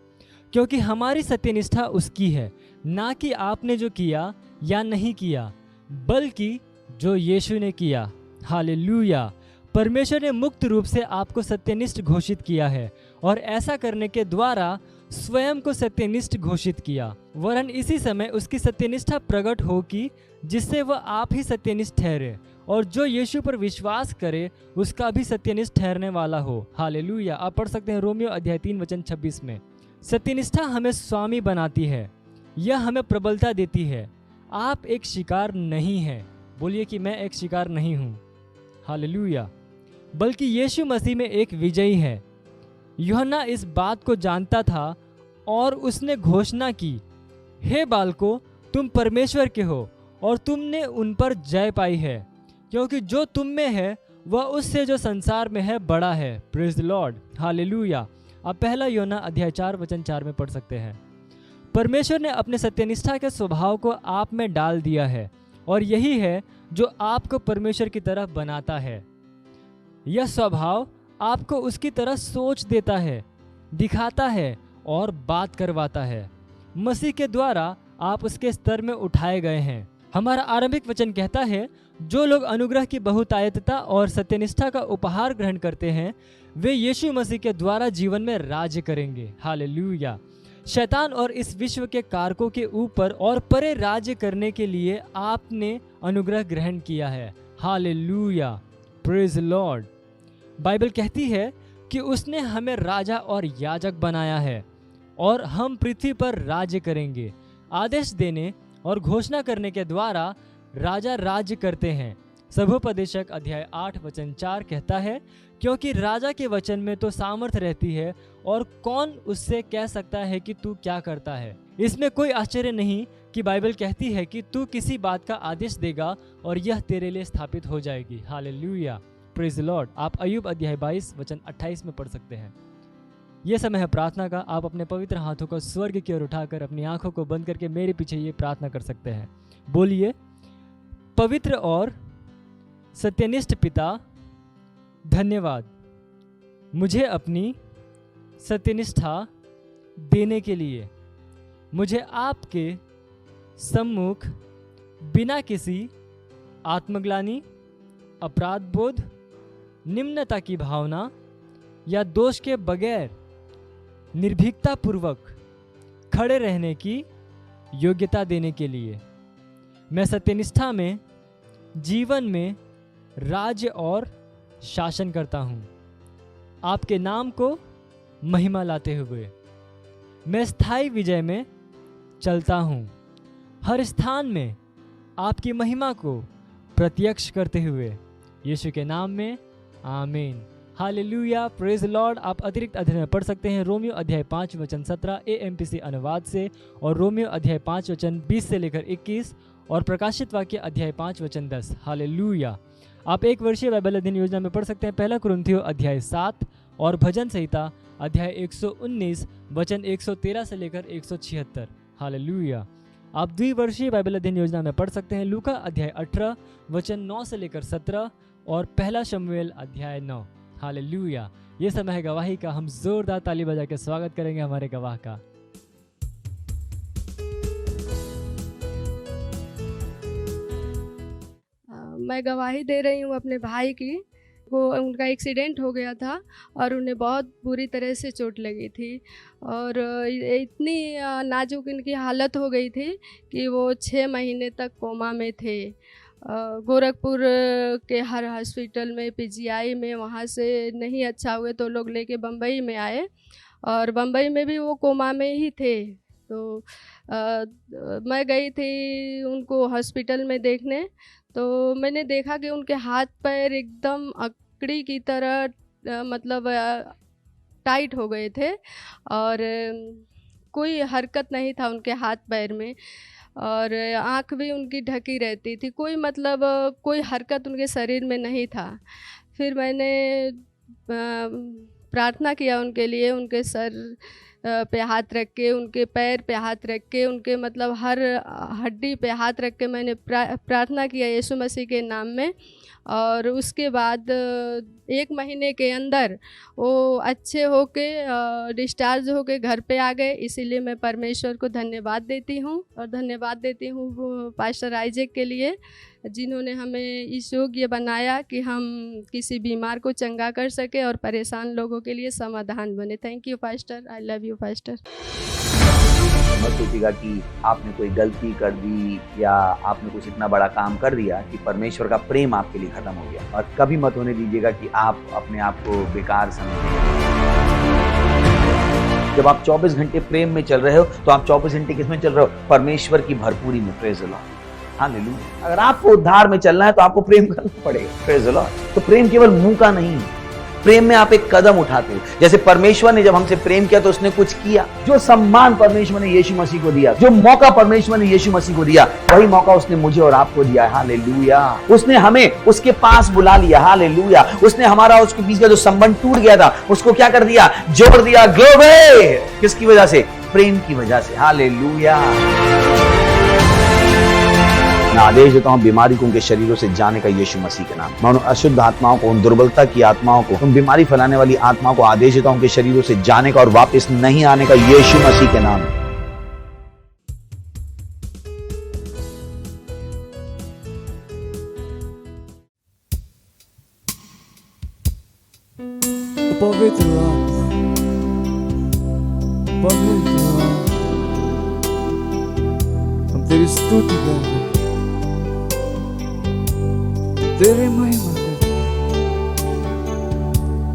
क्योंकि हमारी सत्यनिष्ठा उसकी है, ना कि आपने जो किया या नहीं किया, बल्कि जो यीशु ने किया। हालेलुया। परमेश्वर ने मुक्त रूप से आपको सत्यनिष्ठ घोषित किया है और ऐसा करने के द्वारा स्वयं को सत्यनिष्ठ घोषित किया। वरन इसी समय उसकी सत्यनिष्ठा प्रकट हो कि जिससे वह आप ही सत्यनिष्ठ ठहरे और जो यीशु पर विश्वास करे उसका भी सत्यनिष्ठ ठहरने वाला हो। हालेलुया। आप पढ़ सकते हैं रोमियो अध्याय 3 वचन 26 में। सत्यनिष्ठा हमें स्वामी बनाती है, यह हमें प्रबलता देती है। आप एक शिकार नहीं हैं। बोलिए कि मैं एक शिकार नहीं हूँ। हालेलुया। बल्कि यीशु मसीह में एक विजयी है। यूहन्ना इस बात को जानता था और उसने घोषणा की, हे बालकों, तुम परमेश्वर के हो और तुमने उन पर जय पाई है, क्योंकि जो तुम में है वह उससे जो संसार में है बड़ा है। Praise the Lord, hallelujah. आप पहला योना अध्याय 4 वचन 4 में पढ़ सकते हैं। परमेश्वर ने अपने सत्यनिष्ठा के स्वभाव को आप में डाल दिया है और यही है जो आपको परमेश्वर की तरफ बनाता है। यह स्वभाव आपको उसकी तरह सोच देता है, दिखाता है और बात करवाता है। मसीह के द्वारा आप उसके स्तर में उठाए गए हैं। हमारा आरंभिक वचन कहता है, जो लोग अनुग्रह की बहुतायतता और सत्यनिष्ठा का उपहार ग्रहण करते हैं वे यीशु मसीह के द्वारा जीवन में राज्य करेंगे। हालेलुया। शैतान और इस विश्व के कारकों के ऊपर और परे राज्य करने के लिए आपने अनुग्रह ग्रहण किया है। Hallelujah, praise Lord. बाइबल कहती है कि उसने हमें राजा और याजक बनाया है और हम पृथ्वी पर राज्य करेंगे। आदेश देने और घोषणा करने के द्वारा राजा राज्य करते हैं। सभोपदेशक अध्याय 8 वचन 4 कहता है, क्योंकि राजा के वचन में तो सामर्थ्य रहती है और कौन उससे कह सकता है कि तू क्या करता है। इसमें कोई आश्चर्य नहीं कि बाइबल कहती है कि तू किसी बात का आदेश देगा और यह तेरे लिए स्थापित हो जाएगी। Hallelujah, praise the Lord. आप अय्यूब अध्याय 22 वचन 28 में पढ़ सकते हैं। यह समय है प्रार्थना का। आप अपने पवित्र हाथों को स्वर्ग की ओर उठाकर अपनी आंखों को बंद करके मेरे पीछे ये प्रार्थना कर सकते हैं। बोलिए, पवित्र और सत्यनिष्ठ पिता, धन्यवाद मुझे अपनी सत्यनिष्ठा देने के लिए। मुझे आपके सम्मुख बिना किसी आत्मग्लानि, अपराध बोध, निम्नता की भावना या दोष के बगैर निर्भीकता पूर्वक खड़े रहने की योग्यता देने के लिए। मैं सत्यनिष्ठा में जीवन में राज्य और शासन करता हूँ, आपके नाम को महिमा लाते हुए। मैं स्थायी विजय में चलता हूँ, हर स्थान में आपकी महिमा को प्रत्यक्ष करते हुए। यीशु के नाम में आमीन। Hallelujah, praise Lord. आप अतिरिक्त अध्ययन में पढ़ सकते हैं रोमियो अध्याय 5 वचन 17 AMPC अनुवाद से, और रोमियो अध्याय 5 वचन 20 से लेकर 21, और प्रकाशित वाक्य अध्याय 5 वचन 10। हालेलुया। आप एक वर्षीय बाइबल अध्ययन योजना में पढ़ सकते हैं पहला कुरिन्थियों अध्याय 7 और भजन संहिता अध्याय 119 वचन 113 से लेकर 176। हालेलुया। आप द्विवर्षीय बाइबल अध्ययन योजना में पढ़ सकते हैं लूका अध्याय 18 वचन 9 से लेकर 17 और पहला शमूएल अध्याय 9। हालेलुया। ये समय है गवाही का। हम जोरदार ताली बजा के स्वागत करेंगे हमारे गवाह का। मैं गवाही दे रही हूँ अपने भाई की। वो उनका एक्सीडेंट हो गया था और उन्हें बहुत बुरी तरह से चोट लगी थी और इतनी नाजुक इनकी हालत हो गई थी कि वो 6 महीने तक कोमा में थे। गोरखपुर के हर हॉस्पिटल में, PGI में, वहाँ से नहीं अच्छा हुए तो लोग लेके बम्बई में आए और बम्बई में भी वो कोमा में ही थे। तो मैं गई थी उनको हॉस्पिटल में देखने, तो मैंने देखा कि उनके हाथ पैर एकदम अकड़ी की तरह मतलब टाइट हो गए थे और कोई हरकत नहीं था उनके हाथ पैर में और आँख भी उनकी ढकी रहती थी। कोई मतलब कोई हरकत उनके शरीर में नहीं था। फिर मैंने प्रार्थना किया उनके लिए, उनके सर पे हाथ रख के, उनके पैर पे हाथ रख के, उनके मतलब हर हड्डी पे हाथ रख के मैंने प्रार्थना किया यीशु मसीह के नाम में। और उसके बाद 1 महीने के अंदर वो अच्छे होके डिस्चार्ज होके घर पे आ गए। इसीलिए मैं परमेश्वर को धन्यवाद देती हूँ और धन्यवाद देती हूँ पास्टर आइजैक के लिए, जिन्होंने हमें इस योग्य बनाया कि हम किसी बीमार को चंगा कर सके और परेशान लोगों के लिए समाधान बने। Thank you pastor, I love you pastor. मत सोचिएगा कि आपने कोई गलती कर दी या आपने कुछ इतना बड़ा काम कर दिया कि परमेश्वर का प्रेम आपके लिए खत्म हो गया, और कभी मत होने दीजिएगा कि आप अपने आप को बेकार समझें। जब आप 24 घंटे प्रेम में चल रहे हो तो आप 24 घंटे किसमें चल रहे हो? परमेश्वर की भरपूरी में। Praise the Lord, hallelujah. अगर आपको उद्धार में चलना है तो आपको प्रेम करना पड़ेगा। Praise the Lord. तो प्रेम केवल मुंह का नहीं है, प्रेम में आप एक कदम उठाते हो। जैसे परमेश्वर ने जब हमसे प्रेम किया तो उसने कुछ किया। जो सम्मान परमेश्वर ने यीशु मसीह को दिया, जो मौका परमेश्वर ने यीशु मसीह को दिया, वही मौका उसने मुझे और आपको दिया है। हालेलुया। उसने हमें उसके पास बुला लिया। हालेलुया। उसने हमारा उसके बीच का जो संबंध टूट गया था उसको क्या कर दिया? जोड़ दिया। ग्लोरी। किसकी वजह से? प्रेम की वजह से। हालेलुया। मैं आदेश देता हूं बीमारी को उनके शरीरों से जाने का यीशु मसीह के नाम। मैं उन अशुद्ध आत्माओं को, उन दुर्बलता की आत्माओं को, उन बीमारी फैलाने वाली आत्माओं को आदेश देता हूं उनके शरीरों से जाने का और वापस नहीं आने का यीशु मसीह के नाम। पवित्र आत्मा, पवित्र आत्मा, हम तेरी स्तुति करते हैं, तेरी महिमा करते हैं।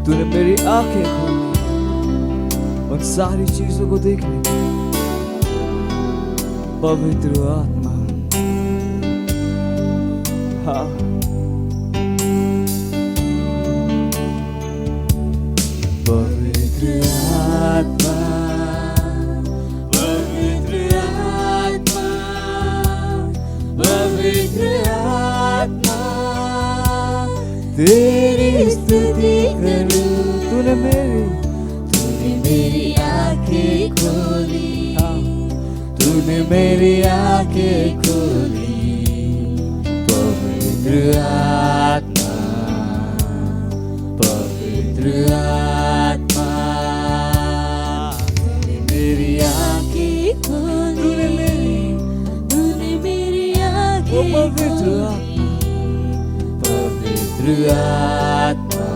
तूने मेरी आंखें खोली उन सारी चीजों को देखने की। पवित्र आत्मा, हाँ, पवित्र आत्मा, पवित्र आत्मा, पवित्र आत्मा, तेरी स्तुति करूं। तूने मेरी आंखें खोली, तूने मेरी आंखें खोली। पवित्र आत्मा, पवित्र आत्मा, तूने मेरी आंखें खोली, तूने मेरी आंखें पवित्र आत्मा, पवित्र आत्मा,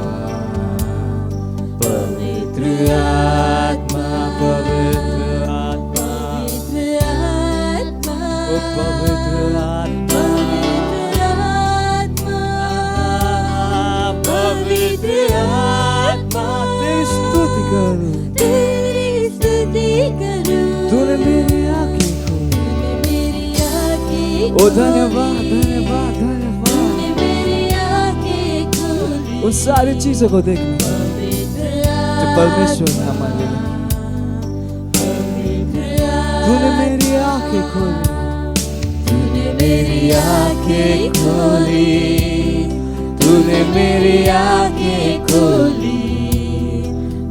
पवित्र आत्मा, पवित्र आत्मा, पवित्र आत्मा, पवित्र आत्मा, तेरी स्तुति करूं, तेरी स्तुति करूं। तूने मेरी आंखें खोली, तूने मेरी आंखें खोली। ओ धन्यवाद, धन्यवाद, धन्यवाद। तूने मेरी आंखें खोली उन सारी चीजों को देखने जो परमेश्वर ने हमारे लिए। तूने मेरी आंखें खोली, तूने मेरी आंखें खोली, तूने मेरी आंखें खोली।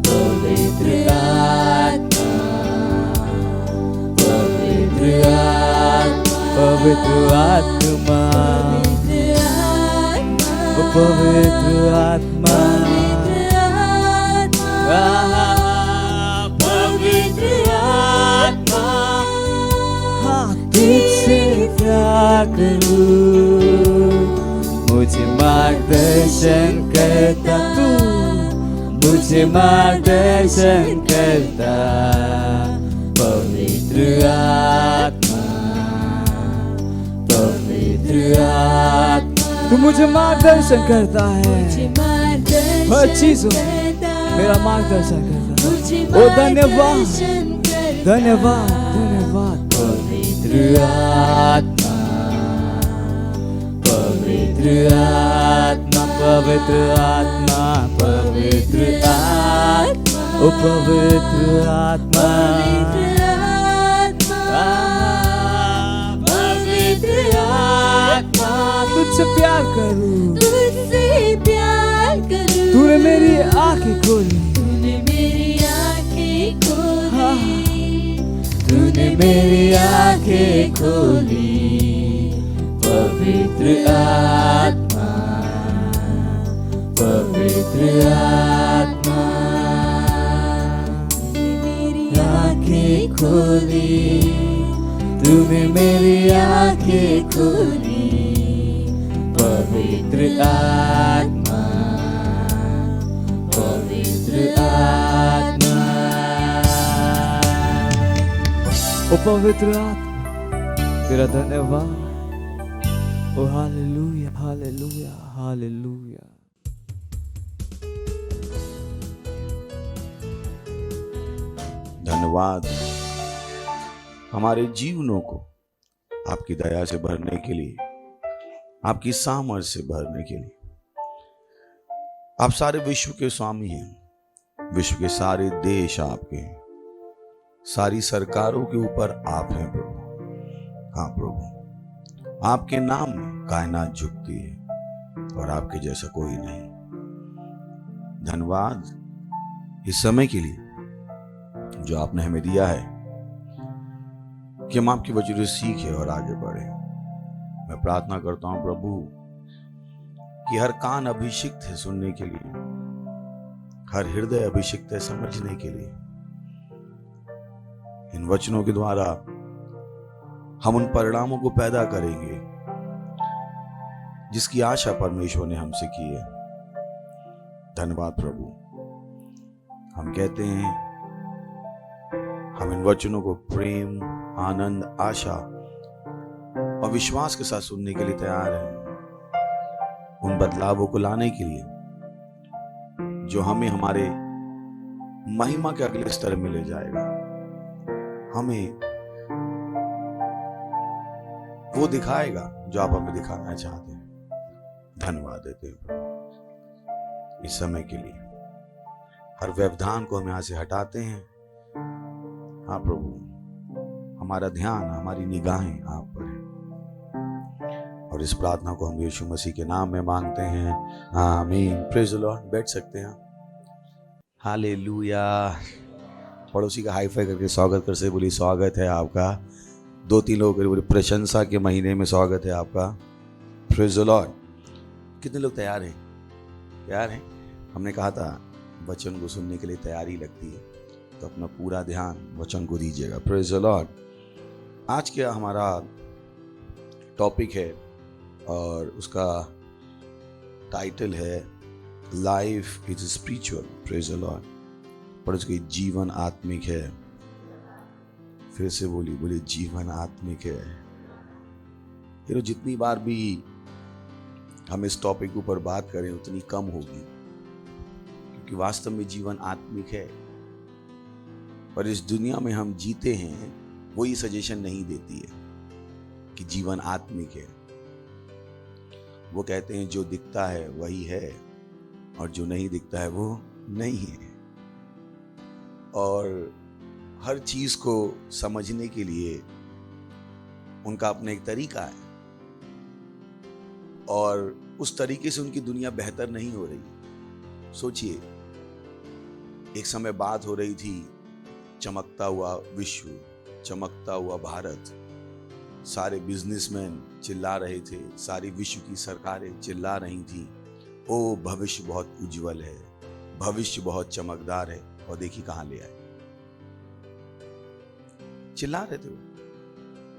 पवित्र आत्मा, पवित्र आत्मा, पवित्र आत्मा, पवित्र आत्मा, पवित्र आत्मा, हाँ, तुझसे प्यार करूं, मुझे मार्गदर्शन करता तू, मुझे मार्गदर्शन करता। पवित्र आत्मा, पवित्र आत्मा, तू मुझे मार्गदर्शन करता है, हर चीजों मेरा मार्गदर्शन करता है। ओ धन्यवाद, धन्यवाद, धन्यवाद। पवित्र आत्मा, पवित्र आत्मा, पवित्र आत्मा, पवित्र आत्मा, ओ पवित्र आत्मा, पवित्र आत्मा, तुझसे प्यार करूं, तुझसे प्यार करूं। तूने मेरी आंखें खोली, तूने मेरी आंखें खोली, तूने मेरी आंखें खोली। पवित्र आत्मा, पवित्र आत्मा, मेरी आंखें खोली, तूने मेरी आंखें खोली। पवित्र आत्मा, पवित्र आत्मा, ओ पवित्र आत्मा, तेरा धन्यवाद। ओ हालेलुया, हालेलुया, हालेलुया। धन्यवाद हमारे जीवनों को आपकी दया से भरने के लिए, आपकी सामर्थ से भरने के लिए। आप सारे विश्व के स्वामी हैं, विश्व के सारे देश आपके हैं, सारी सरकारों के ऊपर आप हैं प्रभु। हाँ प्रभु, आपके नाम में कायनात झुकती है और आपके जैसा कोई नहीं। धन्यवाद इस समय के लिए जो आपने हमें दिया है कि हम आपकी वजह से सीखें और आगे बढ़े। मैं प्रार्थना करता हूं प्रभु कि हर कान अभिषिक्त है सुनने के लिए, हर हृदय अभिषिक्त है समझने के लिए। इन वचनों के द्वारा हम उन परिणामों को पैदा करेंगे जिसकी आशा परमेश्वर ने हमसे की है। धन्यवाद प्रभु। हम कहते हैं हम इन वचनों को प्रेम, आनंद, आशा और विश्वास के साथ सुनने के लिए तैयार हैं, उन बदलावों को लाने के लिए जो हमें हमारे महिमा के अगले स्तर में ले जाएगा। हमें वो दिखाएगा जो आप हमें दिखाना चाहते हैं। धन्यवाद देते हैं इस समय के लिए। हर व्यवधान को हम यहां से हटाते हैं। हाँ प्रभु, हमारा ध्यान, हमारी निगाहें आप पर है और इस प्रार्थना को हम यीशु मसीह के नाम में मांगते हैं। आमीन। Praise the Lord. बैठ सकते हैं। हालेलुया। पड़ोसी का हाई फाई करके स्वागत कर से बोली स्वागत है आपका। 2-3 लोग बोली प्रशंसा के महीने में स्वागत है आपका। Praise the Lord. कितने लोग तैयार हैं? तैयार हैं? हमने कहा था वचन को सुनने के लिए तैयारी लगती है, तो अपना पूरा ध्यान वचन को दीजिएगा। Praise the Lord. आज क्या हमारा टॉपिक है और उसका टाइटल है life is spiritual. Praise the Lord. पर उसकी जीवन आत्मिक है। फिर से बोली जीवन आत्मिक है। ये जितनी बार भी हम इस टॉपिक के ऊपर बात करें उतनी कम होगी, क्योंकि वास्तव में जीवन आत्मिक है। पर इस दुनिया में हम जीते हैं वो ये सजेशन नहीं देती है कि जीवन आत्मिक है। वो कहते हैं जो दिखता है वही है और जो नहीं दिखता है वो नहीं है। और हर चीज को समझने के लिए उनका अपना एक तरीका है और उस तरीके से उनकी दुनिया बेहतर नहीं हो रही। सोचिए, एक समय बात हो रही थी चमकता हुआ विश्व, चमकता हुआ भारत। सारे बिजनेसमैन चिल्ला रहे थे, सारी विश्व की सरकारें चिल्ला रही थी, ओ भविष्य बहुत उज्जवल है, भविष्य बहुत चमकदार है। और देखिए कहां ले आए। चिल्ला रहे थे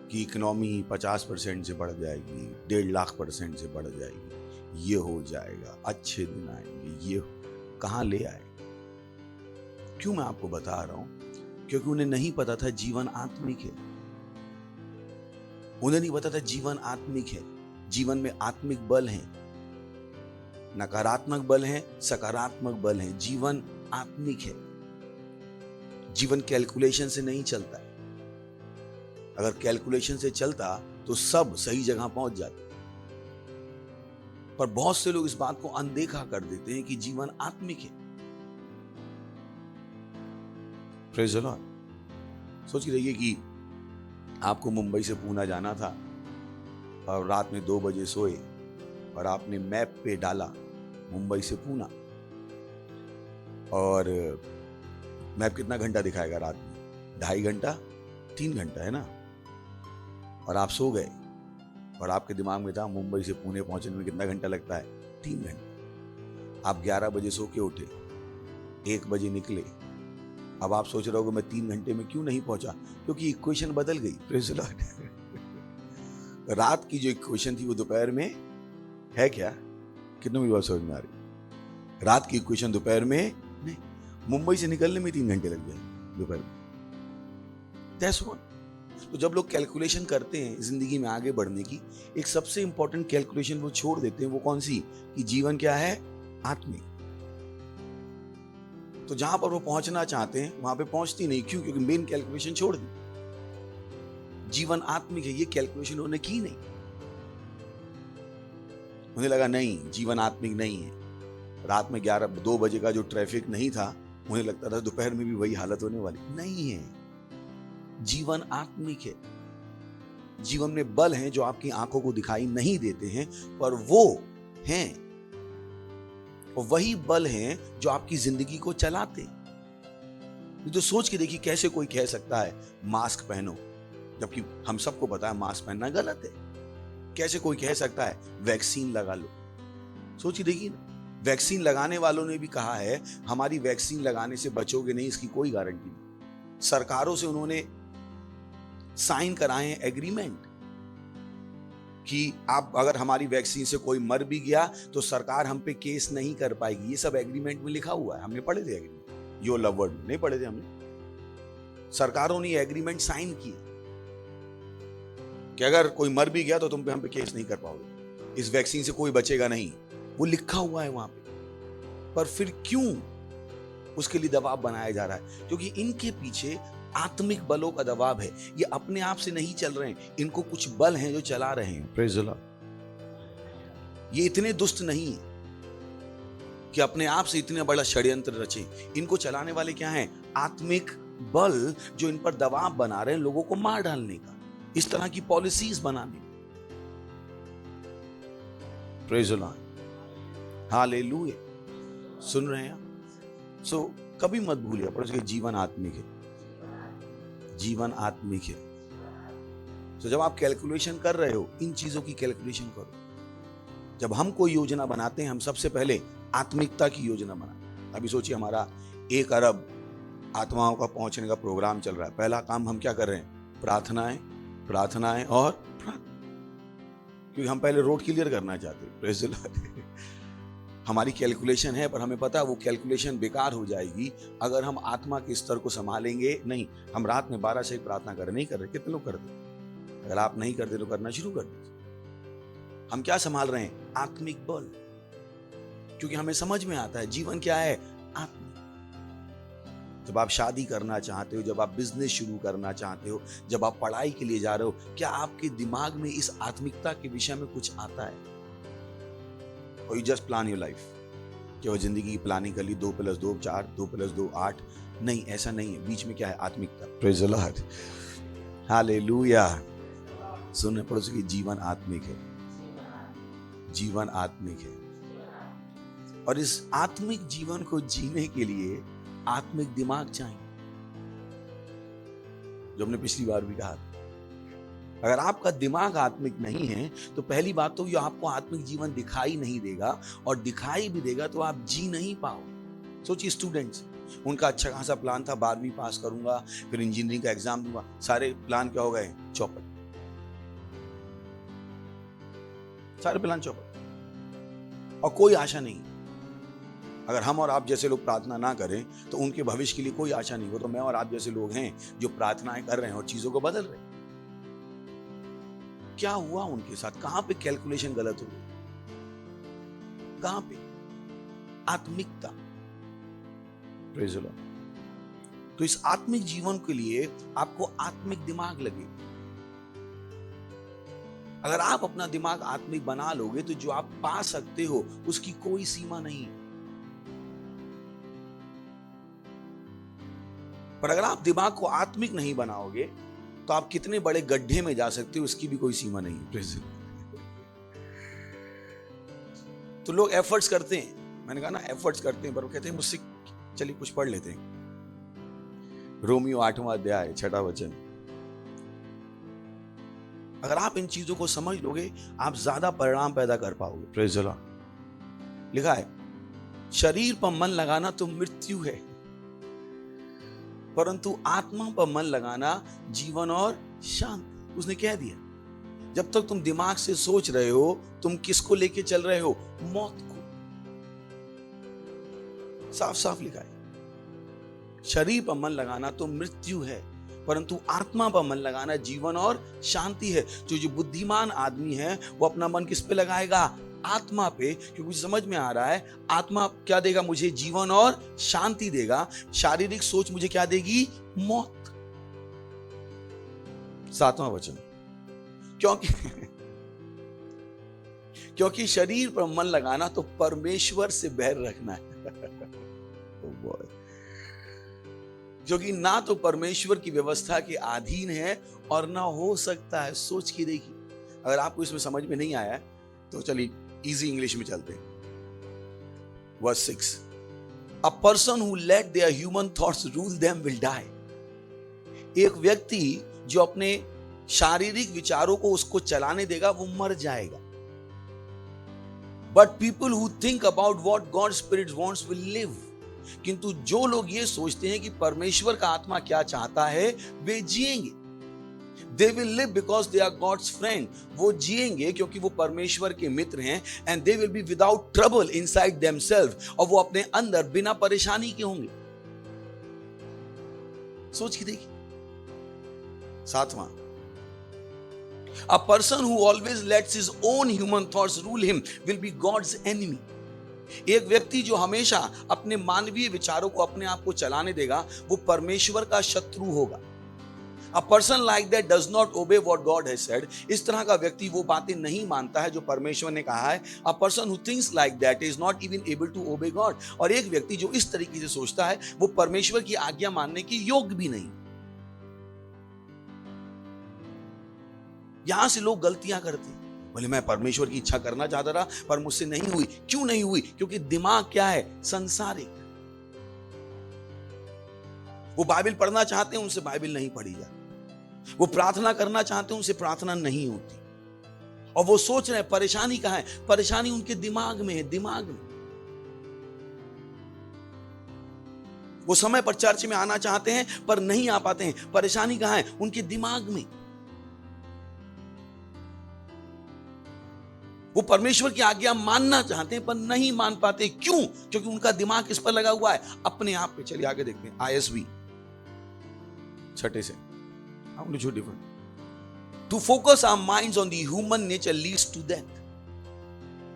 कि इकोनॉमी 50% से बढ़ जाएगी, 1.5 लाख% से बढ़ जाएगी, ये हो जाएगा, अच्छे दिन आएंगे। ये कहां ले आए? क्यों मैं आपको बता रहा हूं? क्योंकि उन्हें नहीं पता था जीवन आत्मिक है। उन्हें नहीं पता था जीवन आत्मिक है। जीवन में आत्मिक बल है, नकारात्मक बल है, सकारात्मक बल है। जीवन आत्मिक है। जीवन कैलकुलेशन से नहीं चलता है। अगर कैलकुलेशन से चलता तो सब सही जगह पहुंच जाते। पर बहुत से लोग इस बात को अनदेखा कर देते हैं कि जीवन आत्मिक है। Praise the Lord. सोच रहिए कि आपको मुंबई से पूना जाना था और रात में 2 बजे सोए और आपने मैप पे डाला मुंबई से पूना, और मैप कितना घंटा दिखाएगा रात में? 2.5 घंटा, 3 घंटा, है ना? और आप सो गए और आपके दिमाग में था मुंबई से पुणे पहुंचने में कितना घंटा लगता है? 3 घंटे। आप 11 बजे सो के उठे, 1 बजे निकले। अब आप सोच रहे हो मैं 3 घंटे में क्यों नहीं पहुंचा? क्योंकि इक्वेशन बदल गई। Praise the Lord. रात की जो इक्वेशन थी वो दोपहर में है क्या? कितने भी बात समझ में आ रही? रात की इक्वेशन दोपहर में नहीं। मुंबई से निकलने में 3 घंटे लग गए दोपहर में। That's what. तो जब लोग कैलकुलेशन करते हैं जिंदगी में आगे बढ़ने की, एक सबसे इंपॉर्टेंट कैलकुलेशन वो छोड़ देते हैं। वो कौन सी? कि जीवन क्या है? आत्मिक। तो जहां पर वो पहुंचना चाहते हैं वहां पे पहुंचती नहीं। क्यों? क्योंकि मेन कैलकुलेशन छोड़ दी। जीवन आत्मिक है, ये कैलकुलेशन उन्होंने की नहीं। उन्हें लगा नहीं, जीवन आत्मिक नहीं है। रात में 2 बजे का जो ट्रैफिक नहीं था, उन्हें लगता था दोपहर में भी वही हालत होने वाली नहीं है। जीवन आत्मिक है। जीवन में बल हैं जो आपकी आंखों को दिखाई नहीं देते हैं, पर वो हैं, और वही बल हैं जो आपकी जिंदगी को चलाते हैं। तो सोच के देखिए, कैसे कोई कह सकता है मास्क पहनो, जबकि हम सबको पता है मास्क पहनना गलत है। कैसे कोई कह सकता है वैक्सीन लगा लो? सोचिए देखिए ना, वैक्सीन लगाने वालों ने भी कहा है हमारी वैक्सीन लगाने से बचोगे नहीं, इसकी कोई गारंटी नहीं। सरकारों से उन्होंने साइन कराए हैं एग्रीमेंट कि आप अगर हमारी वैक्सीन से कोई मर भी गया तो सरकार हम पे केस नहीं कर पाएगी। ये सब एग्रीमेंट में लिखा हुआ है, हमने पढ़े थे एग्रीमेंट। यो लव वर्ड नहीं पढ़े थे हमने। सरकारों ने एग्रीमेंट साइन किए कि अगर कोई मर भी गया तो तुम पे हम पे केस नहीं कर पाओगे, इस वैक्सीन से कोई बचेगा नहीं। वो लिखा हुआ है वहां पे। पर फिर क्यों उसके लिए दबाव बनाया जा रहा है? क्योंकि इनके पीछे आत्मिक बलों का दबाव है। ये अपने आप से नहीं चल रहे हैं, इनको कुछ बल हैं जो चला रहे हैं। Praise the Lord. ये इतने दुष्ट नहीं है कि अपने आप से इतना बड़ा षड्यंत्र रचे। इनको चलाने वाले क्या हैं? आत्मिक बल जो इन पर दबाव बना रहे हैं लोगों को मार डालने का, इस तरह की पॉलिसीज बनाने। Praise the Lord. हालेलुया। सुन रहे हैं आप? सो कभी मत भूलिए पर उसके जीवन आत्मिक है। जीवन आत्मिक है। तो जब आप कैलकुलेशन कर रहे हो, इन चीजों की कैलकुलेशन करो। जब हम कोई योजना बनाते हैं, हम सबसे पहले आत्मिकता की योजना बनाते हैं। अभी सोचिए हमारा 1 अरब आत्माओं का पहुंचने का प्रोग्राम चल रहा है। पहला काम हम क्या कर रहे हैं? प्रार्थनाएं, प्रार्थनाएं और प्रार्थना। क्योंकि हम पहले रोड क्लियर करना चाहते हैं। Praise the Lord. हमारी कैलकुलेशन है, पर हमें पता है वो कैलकुलेशन बेकार हो जाएगी अगर हम आत्मा के स्तर को संभालेंगे नहीं। हम रात में 12 से प्रार्थना कर नहीं कर रहे। कितने लोग करते? अगर आप नहीं करते तो करना शुरू कर दीजिए। हम क्या संभाल रहे हैं? आत्मिक बल। क्योंकि हमें समझ में आता है जीवन क्या है? आत्मिक। जब आप शादी करना चाहते हो, जब आप बिजनेस शुरू करना चाहते हो, जब आप पढ़ाई के लिए जा रहे हो, क्या आपके दिमाग में इस आत्मिकता के विषय में कुछ आता है? और you just plan your life, कि वो जिंदगी की प्लानिंग कर ली, 2 + 2 4, 2 + 2 8। नहीं, ऐसा नहीं है। बीच में क्या है? आत्मिकता। Praise the Lord. हालेलुया। सुनने पड़ोसी की जीवन आत्मिक है। जीवन आत्मिक है। और इस आत्मिक जीवन को जीने के लिए आत्मिक दिमाग चाहिए, जो हमने पिछली बार भी कहा था। अगर आपका दिमाग आत्मिक नहीं है तो पहली बात तो ये आपको आत्मिक जीवन दिखाई नहीं देगा, और दिखाई भी देगा तो आप जी नहीं पाओगे। सोचिए स्टूडेंट्स, उनका अच्छा खासा प्लान था, 12वीं पास करूंगा, फिर इंजीनियरिंग का एग्जाम दूंगा। सारे प्लान क्या हो गए? चौपट। सारे प्लान चौपट, और कोई आशा नहीं। अगर हम और आप जैसे लोग प्रार्थना ना करें तो उनके भविष्य के लिए कोई आशा नहीं हो। तो मैं और आप जैसे लोग हैं जो प्रार्थनाएं कर रहे हैं और चीजों को बदल रहे हैं। क्या हुआ उनके साथ? कहां पे कैलकुलेशन गलत हो गई? कहां पे? आत्मिकता। Praise the Lord. तो इस आत्मिक जीवन के लिए आपको आत्मिक दिमाग लगे। अगर आप अपना दिमाग आत्मिक बना लोगे तो जो आप पा सकते हो उसकी कोई सीमा नहीं है। पर अगर आप दिमाग को आत्मिक नहीं बनाओगे तो आप कितने बड़े गड्ढे में जा सकते हो, उसकी भी कोई सीमा नहीं है। तो लोग एफर्ट्स करते हैं, मैंने कहा ना एफर्ट्स करते हैं, पर वो कहते हैं मुझसे चलिए कुछ पढ़ लेते हैं। रोमियो 8वां अध्याय 6वां वचन। अगर आप इन चीजों को समझ लोगे आप ज्यादा परिणाम पैदा कर पाओगे। Praise the Lord. लिखा है शरीर पर मन लगाना तो मृत्यु है, परंतु आत्मा पर मन लगाना जीवन और शांति। उसने कह दिया, जब तक तुम दिमाग से सोच रहे हो तुम किसको लेके चल रहे हो? मौत को। साफ साफ लिखा है शरीर पर मन लगाना तो मृत्यु है, परंतु आत्मा पर मन लगाना जीवन और शांति है। जो बुद्धिमान आदमी है वो अपना मन किस पे लगाएगा? आत्मा पे, क्योंकि समझ में आ रहा है आत्मा क्या देगा मुझे? जीवन और शांति देगा। शारीरिक सोच मुझे क्या देगी? मौत। 7वां वचन। क्योंकि शरीर पर मन लगाना तो परमेश्वर से बैर रखना है। Oh boy. क्योंकि ना तो परमेश्वर की व्यवस्था के अधीन है और ना हो सकता है। सोच के देखिए, अगर आपको इसमें समझ में नहीं आया तो चलिए इजी इंग्लिश में चलते हैं। Verse 6, a person who let their human thoughts rule them will die. एक व्यक्ति जो अपने शारीरिक विचारों को उसको चलाने देगा वो मर जाएगा। But people who think about what God spirit wants will live. किंतु जो लोग ये सोचते हैं कि परमेश्वर का आत्मा क्या चाहता है वे जिएंगे। They will live because they are God's friend. वो जिएंगे क्योंकि वो परमेश्वर के मित्र हैं। And they will be without trouble inside themselves. और वो अपने अंदर बिना परेशानी के होंगे। सोच के देखिए। 7वां, a person who always lets his own human thoughts rule him will be God's enemy. एक व्यक्ति जो हमेशा अपने मानवीय विचारों को अपने आप को चलाने देगा वो परमेश्वर का शत्रु होगा। A person like that does not obey what God has said. इस तरह का व्यक्ति वो बातें नहीं मानता है जो परमेश्वर ने कहा है। A person who thinks like that is not even able to obey God. और एक व्यक्ति जो इस तरीके से सोचता है वो परमेश्वर की आज्ञा मानने के योग्य भी नहीं। यहां से लोग गलतियां करते हैं। बोले मैं परमेश्वर की इच्छा करना चाहता था पर मुझसे नहीं हुई। क्यों नहीं हुई? क्योंकि दिमाग क्या है? संसारिक। वो बाइबल पढ़ना चाहते हैं, उनसे बाइबल नहीं पढ़ी जाती। वो प्रार्थना करना चाहते हैं, उनसे प्रार्थना नहीं होती। और वो सोच रहे हैं परेशानी कहां है? परेशानी उनके दिमाग में है, दिमाग में। वो समय पर चर्च में आना चाहते हैं पर नहीं आ पाते हैं। परेशानी कहां है? उनके दिमाग में। वो परमेश्वर की आज्ञा मानना चाहते हैं पर नहीं मान पाते। क्यों? क्योंकि उनका दिमाग किस पर लगा हुआ है? अपने आप पे। चलिए आगे देखते हैं। ISV 6 से। To focus our minds on the human nature leads to death.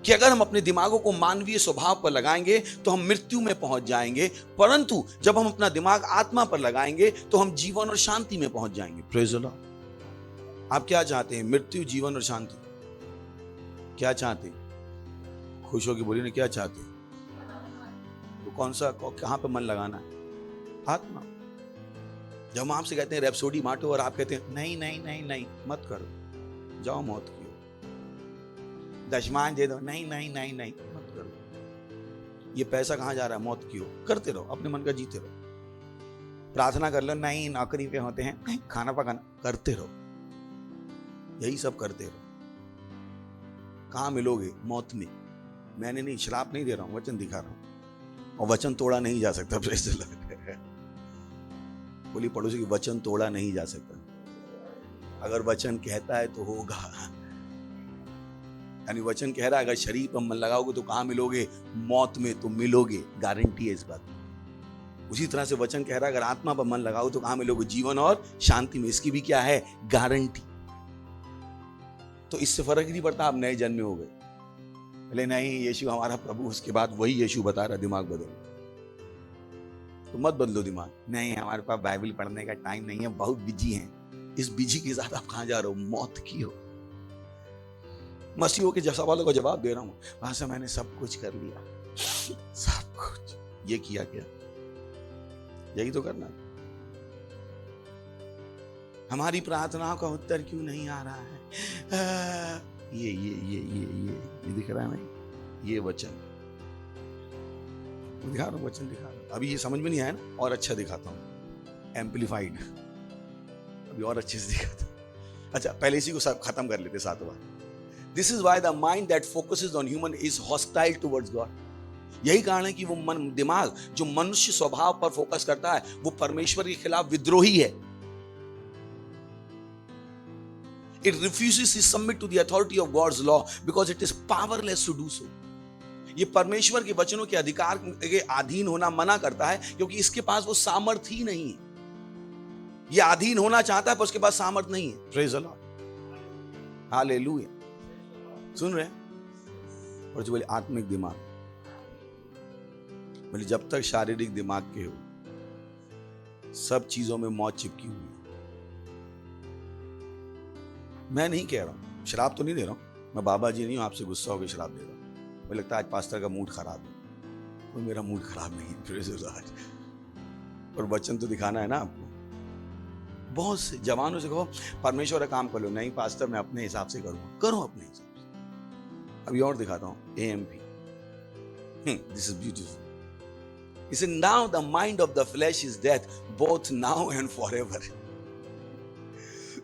कि अगर हम अपने दिमागों को मानवीय स्वभाव पर लगाएंगे तो हम मृत्यु में पहुंच जाएंगे, परंतु जब हम अपना दिमाग आत्मा पर लगाएंगे तो हम जीवन और शांति में पहुंच जाएंगे। Praise the Lord. आप क्या चाहते हैं? मृत्यु, जीवन और शांति? क्या चाहते हैं? खुश होकर बोलिए ना, क्या चाहते हैं? तो कौन सा, कहां पे मन लगाना है? आत्मा। जब हम आपसे कहते हैं रैप्सोडी बांटो और आप कहते हैं नहीं नहीं नहीं नहीं मत करो, जाओ मौत की हो। दशमान दे दो, नहीं नहीं नहीं नहीं मत करो। ये पैसा कहां जा रहा है? मौत की हो। करते रहो, अपने मन का जीते रहो। प्रार्थना कर लो, नहीं नौकरी पे होते हैं, नहीं खाना पकाना, करते रहो। यही सब करते रहो। कहां मिलोगे? मौत में। मैंने नहीं, श्राप नहीं दे रहा हूं, वचन दिखा रहा हूं। और वचन तोड़ा नहीं जा सकता। Praise the Lord. बोली पड़ोसी की, वचन तोड़ा नहीं जा सकता। अगर वचन कहता है तो होगा। यानी वचन कह रहा है अगर शरीर पर मन लगाओगे तो कहां मिलोगे? मौत में तो मिलोगे, गारंटी है इस बात। उसी तरह से वचन कह रहा है अगर आत्मा पर मन लगाओ तो कहां मिलोगे? जीवन और शांति में। इसकी भी क्या है? गारंटी। तो इससे फर्क नहीं पड़ता आप नए जन्मे हो गए। बोले नहीं यीशु हमारा प्रभु, उसके बाद वही यीशु बता रहा दिमाग बदलो। तो मत बदलो दिमाग। नहीं हमारे पास बाइबल पढ़ने का टाइम नहीं है, बहुत बिजी हैं। इस बिजी के साथ आप कहां जा रहे हो? मौत की हो। मसीहों के सवालों का जवाब दे रहा हूं। वहां से मैंने सब कुछ कर लिया, सब कुछ। ये किया क्या? यही तो करना। हमारी प्रार्थनाओं का उत्तर क्यों नहीं आ रहा है? ये दिख रहा है नहीं? ये वचन दिखा रहा हूं, वचन दिखा रहा हूं। अभी ये समझ में नहीं आया ना, और अच्छा दिखाता हूं, एम्पलीफाइड। अभी और अच्छे से दिखाता हूं। अच्छा पहले इसी को खत्म कर लेते 7वां। This is why the mind that focuses on human is hostile towards God. यही कारण है कि वो दिमाग जो मनुष्य स्वभाव पर फोकस करता है वो परमेश्वर के खिलाफ विद्रोही है। It refuses to submit to the authority of God's law because it is powerless to do so. ये परमेश्वर के वचनों के अधिकार के अधीन होना मना करता है क्योंकि इसके पास वो सामर्थ्य ही नहीं है। ये अधीन होना चाहता है पर उसके पास सामर्थ्य नहीं है। Praise the Lord. हालेलुया। सुन रहे हैं? और जो बोले आत्मिक दिमाग, बोले जब तक शारीरिक दिमाग के हो सब चीजों में मौत चिपकी हुई है। मैं नहीं कह रहा हूं, शराब तो नहीं दे रहा हूं, मैं बाबा जी नहीं हूं, आपसे गुस्सा होकर शराब दे रहा हूं। मुझे लगता है आज पास्टर का मूड खराब है, और मेरा मूड खराब नहीं है। Praise the Lord. और वचन तो दिखाना है ना आपको। बहुत से जवानों से कहो परमेश्वर का काम कर लो, नहीं पास्टर मैं अपने हिसाब से करूंगा। करो अपने हिसाब से। अभी और दिखाता हूं AMP। This is beautiful. He said, now the mind of the flesh is death, both now and forever.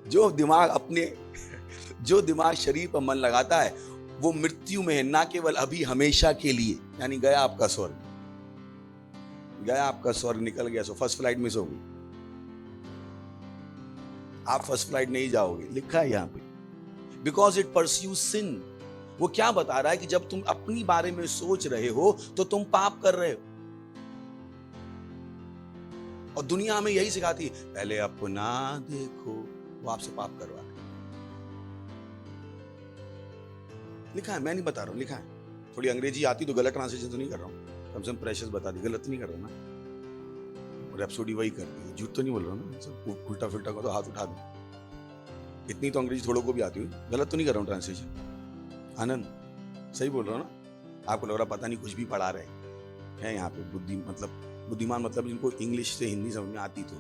जो दिमाग शरीर पर मन लगाता है वो मृत्यु में है, ना केवल अभी, हमेशा के लिए। यानी गया आपका स्वर्ग, गया आपका स्वर्ग, निकल गया। सो फर्स्ट फ्लाइट मिस हो गई, आप फर्स्ट फ्लाइट नहीं जाओगे, लिखा है यहां पे। बिकॉज इट परस्यू सिन। वो क्या बता रहा है कि जब तुम अपनी बारे में सोच रहे हो तो तुम पाप कर रहे हो। और दुनिया हमें यही सिखाती है, पहले अपना देखो, वो आपसे पाप करवा रहे। लिखा है, मैं नहीं बता रहा हूं, लिखा है। थोड़ी अंग्रेजी आती तो गलत ट्रांसलेशन तो नहीं कर रहा हूं, कम से कम प्रेशर्स बता दी, गलत नहीं कर रहा ना। और रैप्सोडी वही कर दी, झूठ तो नहीं बोल रहा ना, सब उल्टा फिल्टा को तो हाथ उठा दो। इतनी तो अंग्रेजी थोड़ों को भी आती हुई, गलत तो नहीं कर रहा हूं ट्रांसलेशन। आनंद सही बोल रहा हूं ना? आपको लग रहा पता नहीं कुछ भी पढ़ा रहे हैं यहाँ पे। बुद्धिमान मतलब जिनको इंग्लिश से हिंदी समझ में आती, तो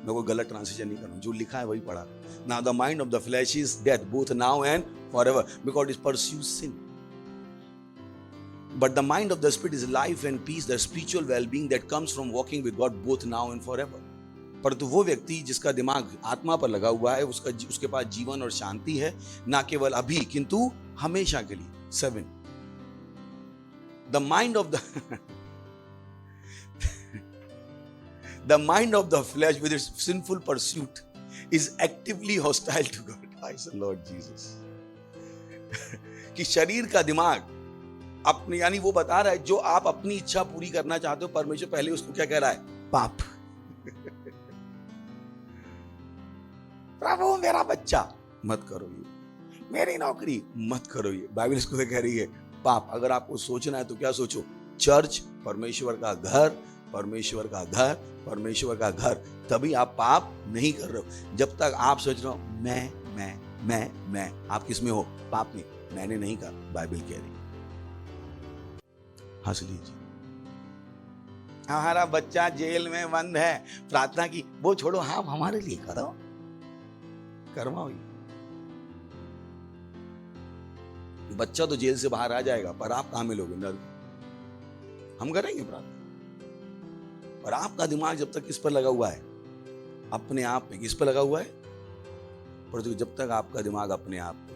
मैं कोई गलत ट्रांसलेशन नहीं कर रहा हूं, जो लिखा है वही पढ़ा। Now the mind of the flesh is death, both now and forever, because it pursues sin. But the mind of the spirit is life and peace, the spiritual wellbeing that comes from walking with God both now and forever. परंतु वो व्यक्ति जिसका दिमाग आत्मा पर लगा हुआ है, उसके पास जीवन और शांति है, ना केवल अभी किंतु हमेशा के लिए। 7 the mind of the mind of the flesh with its sinful pursuit is actively hostile to God. Praise the Lord Jesus. कि शरीर का दिमाग अपने, यानी वो बता रहा है जो आप अपनी इच्छा पूरी करना चाहते हो, परमेश्वर पहले उसको क्या कह रहा है? पाप। प्रभु मेरा बच्चा मत करो ये, मेरी नौकरी मत करो ये, बाइबल इसको कह रही है पाप। अगर आपको सोचना है तो क्या सोचो? चर्च, परमेश्वर का घर, परमेश्वर का घर, परमेश्वर का घर। तभी आप पाप नहीं कर रहे हो। जब तक आप सोच रहे हो मैं, आप किस में हो? पाप में। मैंने नहीं कहा, बाइबल कह रही। हंस लीजिए। हमारा बच्चा जेल में बंद है, प्रार्थना की, वो छोड़ो, हाँ हमारे लिए करो, करवाओ। बच्चा तो जेल से बाहर आ जाएगा, पर आप कहां मिलोगे? नर्क। हम करेंगे प्रार्थना, और आपका दिमाग जब तक किस पर लगा हुआ है? अपने आप में। किस पर लगा हुआ है? पर जब तक आपका दिमाग अपने आप में,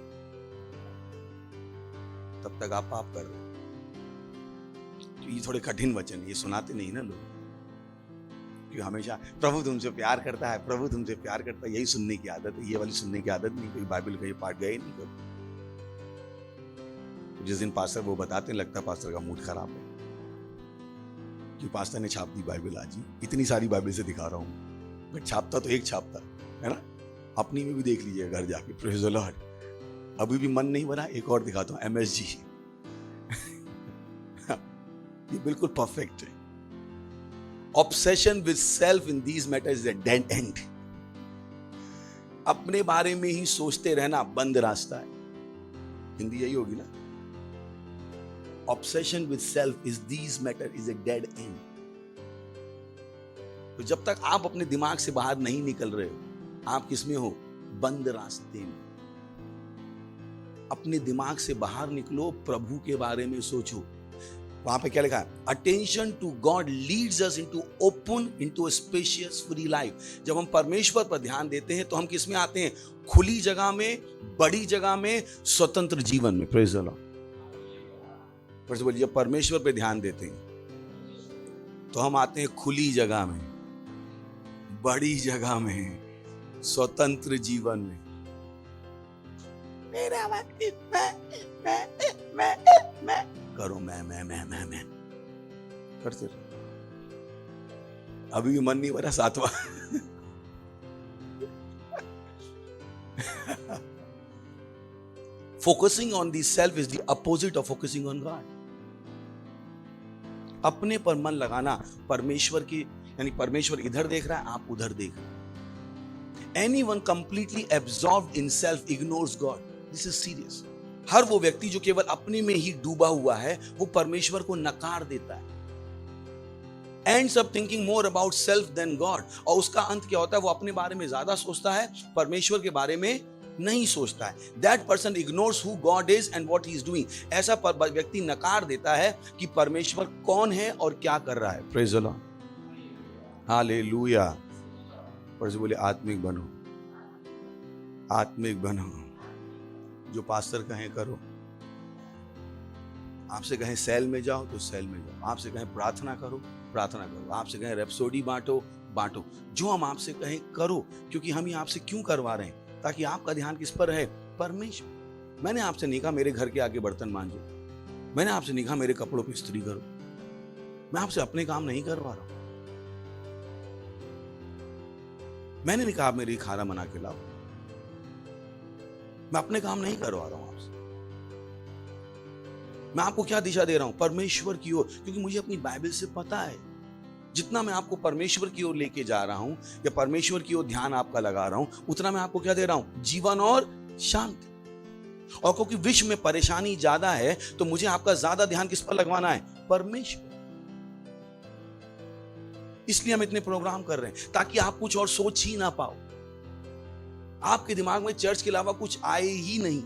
तब तक आप पाप कर रहे हो। ये थोड़े कठिन वचन, ये सुनाते नहीं ना लोग, कि हमेशा प्रभु तुमसे प्यार करता है, प्रभु तुमसे प्यार करता है, यही सुनने की आदत है। ये वाली सुनने की आदत नहीं। कोई बाइबल का ये पाठ गए नहीं कभी। जिस दिन पास्टर वो बताते हैं, लगता है पास्टर का मूड खराब है, कि पास्टर ने छाप दी बाइबल। आज ही इतनी सारी बाइबल से दिखा रहा हूं, बट छापता तो एक छापता है ना। अपनी में भी देख लीजिए घर जाके। Praise the Lord. अभी भी मन नहीं बना, एक और दिखाता हूं, MSG। ये बिल्कुल परफेक्ट है। Obsession with self in these matters is a dead and. अपने बारे में ही सोचते रहना बंद रास्ता है। हिंदी यही होगी ना। Obsession with self is these matter is a dead end. तो जब तक आप अपने दिमाग से बाहर नहीं निकल रहे हो, आप किसमें हो? बंद रास्ते में। अपने दिमाग से बाहर निकलो, प्रभु के बारे में सोचो। वहां पे क्या लिखा है? Attention to God leads us into open, into a spacious, free life. जब हम परमेश्वर पर ध्यान देते हैं तो हम किसमें आते हैं? खुली जगह में, बड़ी जगह में, स्वतंत्र जीवन में। Praise the Lord. फिर से बोलिए, जब परमेश्वर पे ध्यान देते हैं तो हम आते हैं खुली जगह में, बड़ी जगह में, स्वतंत्र जीवन में। मैं करो, मैं करते रहो। अभी भी मन नहीं भरा 7वां। Focusing on the self is the opposite of focusing on God. अपने पर मन लगाना, परमेश्वर की, यानी परमेश्वर इधर देख रहा है, आप उधर देख रहे हैं। Anyone completely absorbed in self ignores God. This is serious. हर वो व्यक्ति जो केवल अपने में ही डूबा हुआ है वो परमेश्वर को नकार देता है, ends up thinking more about self than God। और उसका अंत क्या होता है? वो अपने बारे में ज्यादा सोचता है, परमेश्वर के बारे में नहीं सोचता है। That person ignores who God is and what he is doing। ऐसा व्यक्ति नकार देता है कि परमेश्वर कौन है और क्या कर रहा है। Praise the Lord, hallelujah. पर से बोले आत्मिक बनो, आत्मिक बनो। जो पास्टर कहें करो, आपसे कहें सेल में जाओ तो सेल में जाओ, आपसे कहें प्रार्थना करो, प्रार्थना करो, आपसे कहें रेप्सोडी बांटो, बांटो। जो हम आपसे कहें करो, क्योंकि हम ये आपसे क्यों करवा रहे हैं? ताकि आपका ध्यान किस पर है? परमेश्वर। मैंने आपसे नहीं कहा मेरे घर के आगे बर्तन मांजो, मैंने आपसे नहीं कहा मेरे कपड़ों पे इस्त्री करो, मैं आपसे अपने काम नहीं करवा रहा हूं। मैंने नहीं कहा आप मेरे लिए खाना बना के लाओ, मैं अपने काम नहीं करवा रहा हूं आपसे। मैं आपको क्या दिशा दे रहा हूं? परमेश्वर की ओर। क्योंकि मुझे अपनी बाइबल से पता है जितना मैं आपको परमेश्वर की ओर लेके जा रहा हूं या परमेश्वर की ओर ध्यान आपका लगा रहा हूं, उतना मैं आपको क्या दे रहा हूं? जीवन और शांति। और क्योंकि विश्व में परेशानी ज्यादा है तो मुझे आपका ज्यादा ध्यान किस पर लगवाना है? परमेश्वर। इसलिए हम इतने प्रोग्राम कर रहे हैं ताकि आप कुछ और सोच ही ना पाओ, आपके दिमाग में चर्च के अलावा कुछ आए ही नहीं।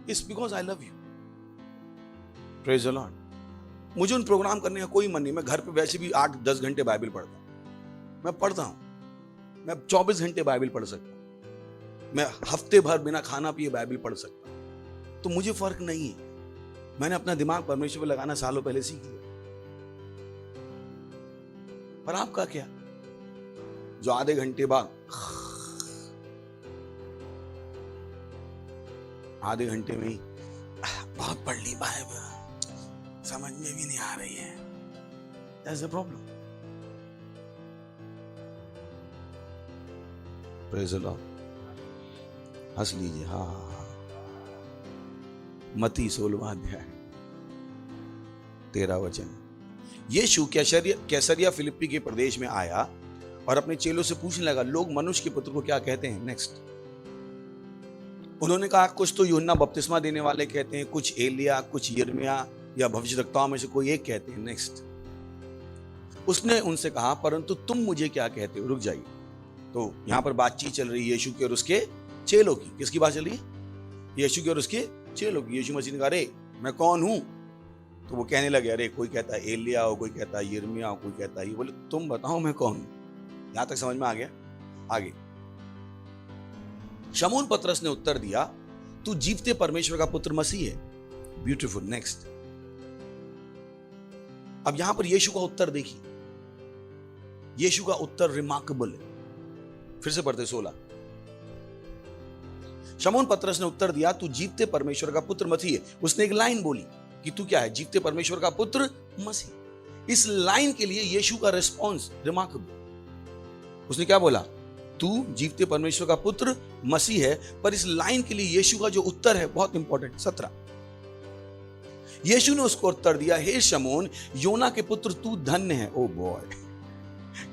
It's because I love you. Praise the Lord. मुझे उन प्रोग्राम करने का कोई मन नहीं। मैं घर पे वैसे भी 8-10 घंटे बाइबल पढ़ता हूं। मैं पढ़ता हूं, मैं 24 घंटे बाइबल पढ़ सकता हूं, मैं हफ्ते भर बिना खाना पिए बाइबल पढ़ सकता हूं। तो मुझे फर्क नहीं है। मैंने अपना दिमाग परमेश्वर पर लगाना सालों पहले सीख लिया। पर आपका क्या? जो आधे घंटे बाद, आधे घंटे में ही बहुत पढ़ ली बाइबल, समझ में भी नहीं आ रही है। That's the problem. Praise the Lord. हंस लीजिए। हाँ हाँ हाँ। मत्ती 16वां अध्याय 13 वचन। यीशु कैसरिया फिलिप्पी के प्रदेश में आया और अपने चेलों से पूछने लगा, लोग मनुष्य के पुत्र को क्या कहते हैं? नेक्स्ट। उन्होंने कहा, कुछ तो यूहन्ना बपतिस्मा देने वाले कहते हैं, कुछ एलिया, कुछ यिर्मयाह या भविष्यद्वक्ताओं में से कोई एक कहते हैं। नेक्स्ट। उसने उनसे कहा, परंतु तुम मुझे क्या कहते हो? रुक जाइए। तो यहां पर बातचीत चल रही है यीशु की और उसके चेलों की। किसकी बात चल रही है? यीशु की और उसके चेलों की। यीशु मसीह ने कहा, अरे मैं कौन हूं? तो वो कहने लगे, अरे कोई कहता है एलिया हो, कोई कहता है यिर्मयाह हो, कोई कहता है ये। बोले तुम बताओ मैं कौन हूं? यहां तक समझ में आ गया? आगे शमून पतरस ने उत्तर दिया, तू जीवते परमेश्वर का पुत्र मसीह है। ब्यूटीफुल। नेक्स्ट। अब यहां पर यीशु का उत्तर देखिए। यीशु का उत्तर रिमार्केबल है। फिर से पढ़ते 16। शमून पतरस ने उत्तर दिया, तू जीवते परमेश्वर का पुत्र मसीह है। उसने एक लाइन बोली कि तू क्या है? जीवते परमेश्वर का पुत्र मसीह। इस लाइन के लिए यीशु का रिस्पॉन्स रिमार्केबल। उसने क्या बोला? तू जीवते परमेश्वर का पुत्र मसीह है। पर इस लाइन के लिए यीशु का जो उत्तर है बहुत इंपॉर्टेंट। 17। यीशु ने उसको उत्तर दिया, हे शमून, योना के पुत्र, तू धन्य है। ओ बॉय,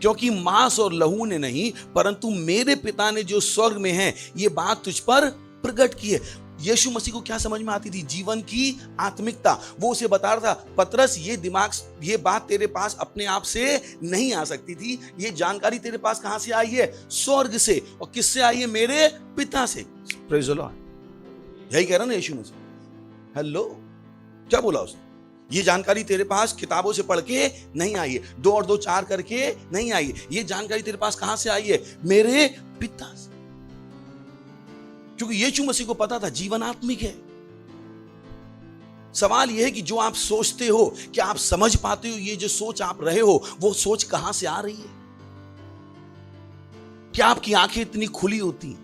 क्योंकि मांस और लहू ने नहीं परंतु मेरे पिता ने जो स्वर्ग में है ये बात तुझ पर प्रकट की है। यीशु मसीह को क्या समझ में आती थी? जीवन की आत्मिकता। वो उसे बता रहा था, पतरस ये बात तेरे पास अपने आप से नहीं आ सकती थी। ये जानकारी तेरे पास कहां से आई है? स्वर्ग से। और किससे आई है? मेरे पिता से। Praise the Lord. यही कह रहा ना यीशु मसीह। हेलो, क्या बोला उसने? ये जानकारी तेरे पास किताबों से पढ़ के नहीं आई है, 2 और 2 4 करके नहीं आई है। ये जानकारी तेरे पास कहां से आई है? मेरे पिता से। क्योंकि यीशु मसीह को पता था जीवन आत्मिक है। सवाल यह है कि जो आप सोचते हो, क्या आप समझ पाते हो ये जो सोच आप रहे हो वो सोच कहां से आ रही है? क्या आपकी आंखें इतनी खुली होती हैं?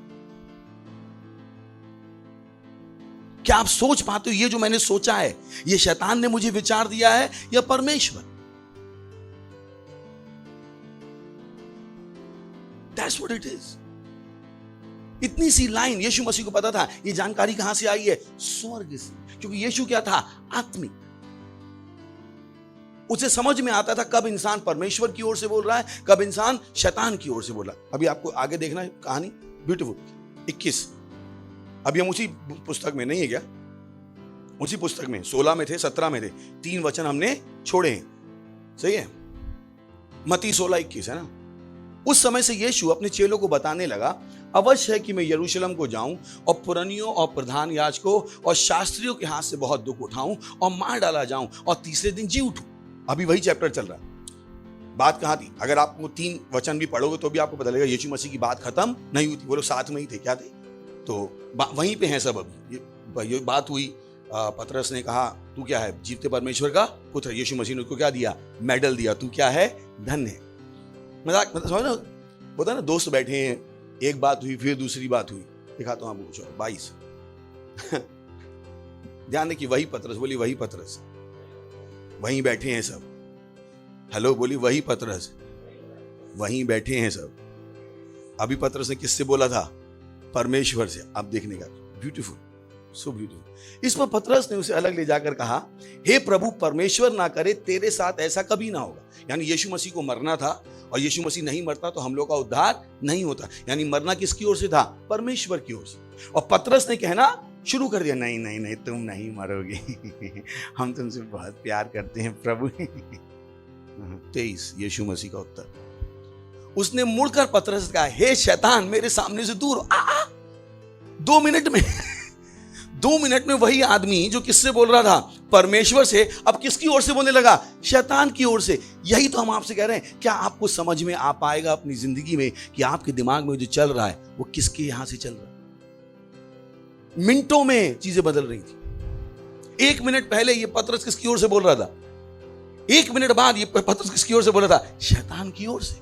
क्या आप सोच पाते हो ये जो मैंने सोचा है ये शैतान ने मुझे विचार दिया है या परमेश्वर? That's what it is. इतनी सी लाइन यीशु मसीह को पता था। ये जानकारी कहां से आई है? स्वर्ग से। क्योंकि यीशु क्या था? आत्मिक। उसे समझ में आता था कब इंसान परमेश्वर की ओर से बोल रहा है, कब इंसान शैतान की ओर से बोल रहा है। अभी आपको आगे देखना है कहानी, ब्यूटीफुल। 21। अभी हम उसी पुस्तक में नहीं है क्या? उसी पुस्तक में 16 में थे, 17 में थे, 3 वचन हमने छोड़े हैं, सही है? मत्ती 16:21 है ना। उस समय से यीशु अपने चेलों को बताने लगा, अवश्य है कि मैं यरूशलेम को जाऊं और पुरनियों और प्रधान याजकों और शास्त्रियों के हाथ से बहुत दुख उठाऊं और मार डाला जाऊं और तीसरे दिन जी उठूं। अभी वही चैप्टर चल रहा है। बात कहां थी? अगर आप वो 3 वचन भी पढ़ोगे तो भी आपको पता लगेगा यीशु मसीह की बात खत्म नहीं हुई थी। वो लोग साथ में ही थे, क्या थे? तो वहीं पे हैं सब। अभी ये बात हुई, पतरस ने कहा तू क्या है? जीवते परमेश्वर का पुत्र। यीशु मसीह ने उसको क्या दिया? मेडल दिया, तू क्या है? धन्य है। मजाक मतलब समझ ना, होता ना, दोस्त बैठे हैं, एक बात हुई, फिर दूसरी बात हुई। दिखाता हूं आपको कुछ और। 22 ध्यान देखिए, वही पतरस, बोली वही पतरस, वहीं बैठे हैं सब। हेलो, बोली वही पतरस, वहीं बैठे हैं सब। अभी पतरस ने किससे बोला था? परमेश्वर से। अब देखने का, ब्यूटीफुल, सो ब्यूटीफुल। इस पर पतरस ने उसे अलग ले जाकर कहा, हे प्रभु, परमेश्वर ना करे तेरे साथ ऐसा कभी ना होगा। यानी यीशु मसीह को मरना था, और यीशु मसीह नहीं मरता तो हम लोग का उद्धार नहीं होता। यानी मरना किसकी ओर से था? परमेश्वर की ओर से। और पतरस ने कहना शुरू कर दिया, नहीं नहीं नहीं, तुम नहीं मरोगे हम तुमसे बहुत प्यार करते हैं प्रभु 23 यीशु मसीह का उत्तर। उसने मुड़कर पतरस से कहा, हे शैतान, मेरे सामने से दूर। 2 मिनट में 2 मिनट में वही आदमी जो किससे बोल रहा था? परमेश्वर से, अब किसकी ओर से बोलने लगा? शैतान की ओर से। यही तो हम आपसे कह रहे हैं। क्या आपको समझ में आ पाएगा अपनी जिंदगी में कि आपके दिमाग में जो चल रहा है वो किसके यहां से चल रहा है? मिनटों में चीजें बदल रही थी। 1 मिनट पहले ये पतरस किसकी ओर से बोल रहा था? 1 मिनट बाद ये पतरस किसकी ओर से बोल रहा था? शैतान की ओर से।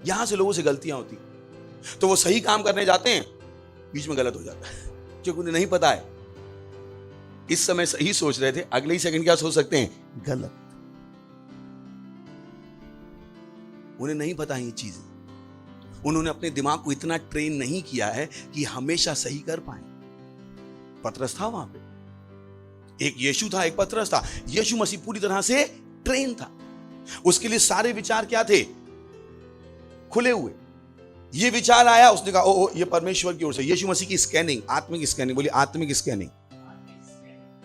यहां से लोगों से गलतियां होती, तो वो सही काम करने जाते हैं, बीच में गलत हो जाता है, क्योंकि उन्हें नहीं पता है। इस समय सही सोच रहे थे, अगले ही सेकंड क्या सोच सकते हैं? गलत। उन्हें नहीं पता है ये चीजें। उन्होंने अपने दिमाग को इतना ट्रेन नहीं किया है कि हमेशा सही कर पाए। पतरस था वहां पे, एक यीशु था, एक पतरस था। यीशु मसीह पूरी तरह से ट्रेन था। उसके लिए सारे विचार क्या थे? खुले हुए। ये विचार आया, उसने कहा ओ ये परमेश्वर की ओर से। यीशु मसीह की स्कैनिंग, आत्मिक स्कैनिंग, बोलिए आत्मिक स्कैनिंग।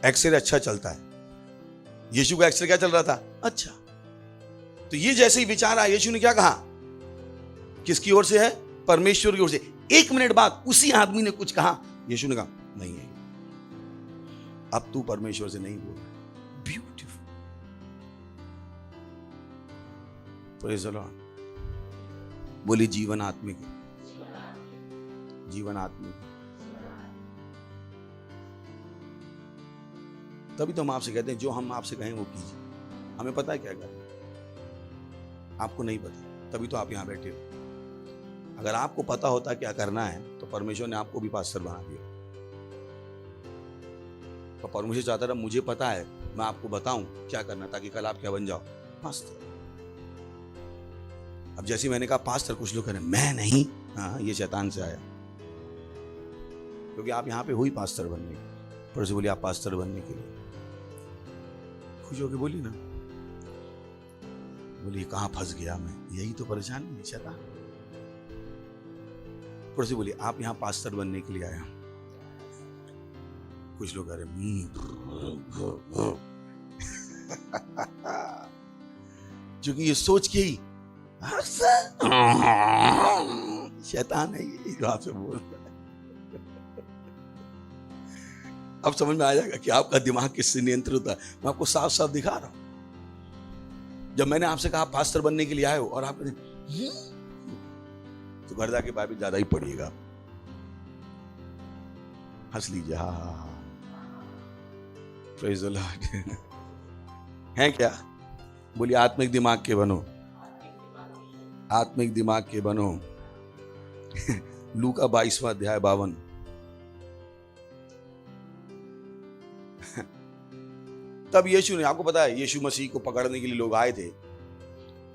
एक्सरे अच्छा चलता है, यीशु का एक्सरे क्या चल रहा था? अच्छा। तो ये जैसे ही विचार आया, यीशु ने क्या कहा? किसकी ओर से है? परमेश्वर की ओर से। 1 मिनट बाद उसी आदमी ने कुछ कहा, यीशु ने कहा नहीं है, अब तू परमेश्वर से नहीं बोल रहा। Beautiful, praise the Lord. बोली जीवन आत्मिक, जीवन आत्मिक। तभी तो हम आपसे कहते हैं जो हम आपसे कहें वो कीजिए। हमें पता है क्या करना, आपको नहीं पता, तभी तो आप यहां बैठे हो। अगर आपको पता होता क्या करना है तो परमेश्वर ने आपको भी पास्टर बना दिया। तो परमेश्वर चाहता था मुझे पता है, मैं आपको बताऊं क्या करना, ताकि कल आप क्या बन जाओ? पास्टर। अब जैसे मैंने कहा पास्टर, कुछ लोग कह रहे मैं नहीं, हाँ ये शैतान से आया, क्योंकि आप यहां पे हुई पास्टर बनने के। पर से बोलिए आप पास्टर बनने के लिए खुश होके बोलिए ना, बोलिए कहां फंस गया मैं, यही तो परेशानी है, शैतान। पर से बोलिए आप यहां पास्टर बनने के लिए आया। कुछ लोग कह रहे क्योंकि ये सोच के ही शैतान है ये जो आपसे बोल रहा है। अब समझ में आ जाएगा कि आपका दिमाग किससे नियंत्रित होता है। मैं आपको साफ साफ दिखा रहा हूं। जब मैंने आपसे कहा पास्टर बनने के लिए आए हो और आप तो घर जाके बाइबल ज्यादा ही पढ़िएगा, हंस लीजिए, हा हा हा, प्रेज़ द लॉर्ड। है क्या? बोलिए आत्मिक दिमाग के बनो, आत्मिक दिमाग के बनो। लूका 22वां अध्याय 52। तब यीशु ने, आपको पता है यीशु मसीह को पकड़ने के लिए लोग आए थे,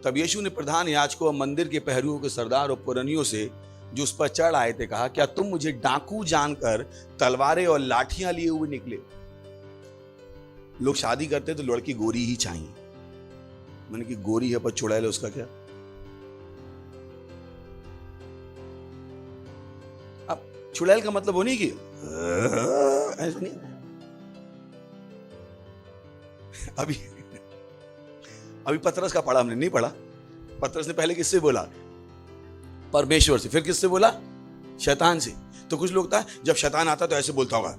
तब यीशु ने प्रधान याजकों और मंदिर के पहरुओं के सरदार और पुरनियों से जो उस पर चढ़ आए थे कहा, क्या तुम मुझे डाकू जानकर तलवारें और लाठियां लिए हुए निकले? लोग शादी करते तो लड़की गोरी ही चाहिए। मैंने कि गोरी है पर चुड़ैल है, उसका क्या? चुड़ैल का मतलब वो नहीं कि ऐसा नहीं। अभी पतरस का पढ़ा हमने, नहीं पढ़ा। पतरस ने पहले किससे बोला? परमेश्वर से। फिर किससे बोला? शैतान से। तो कुछ लोग था जब शैतान आता तो ऐसे बोलता होगा,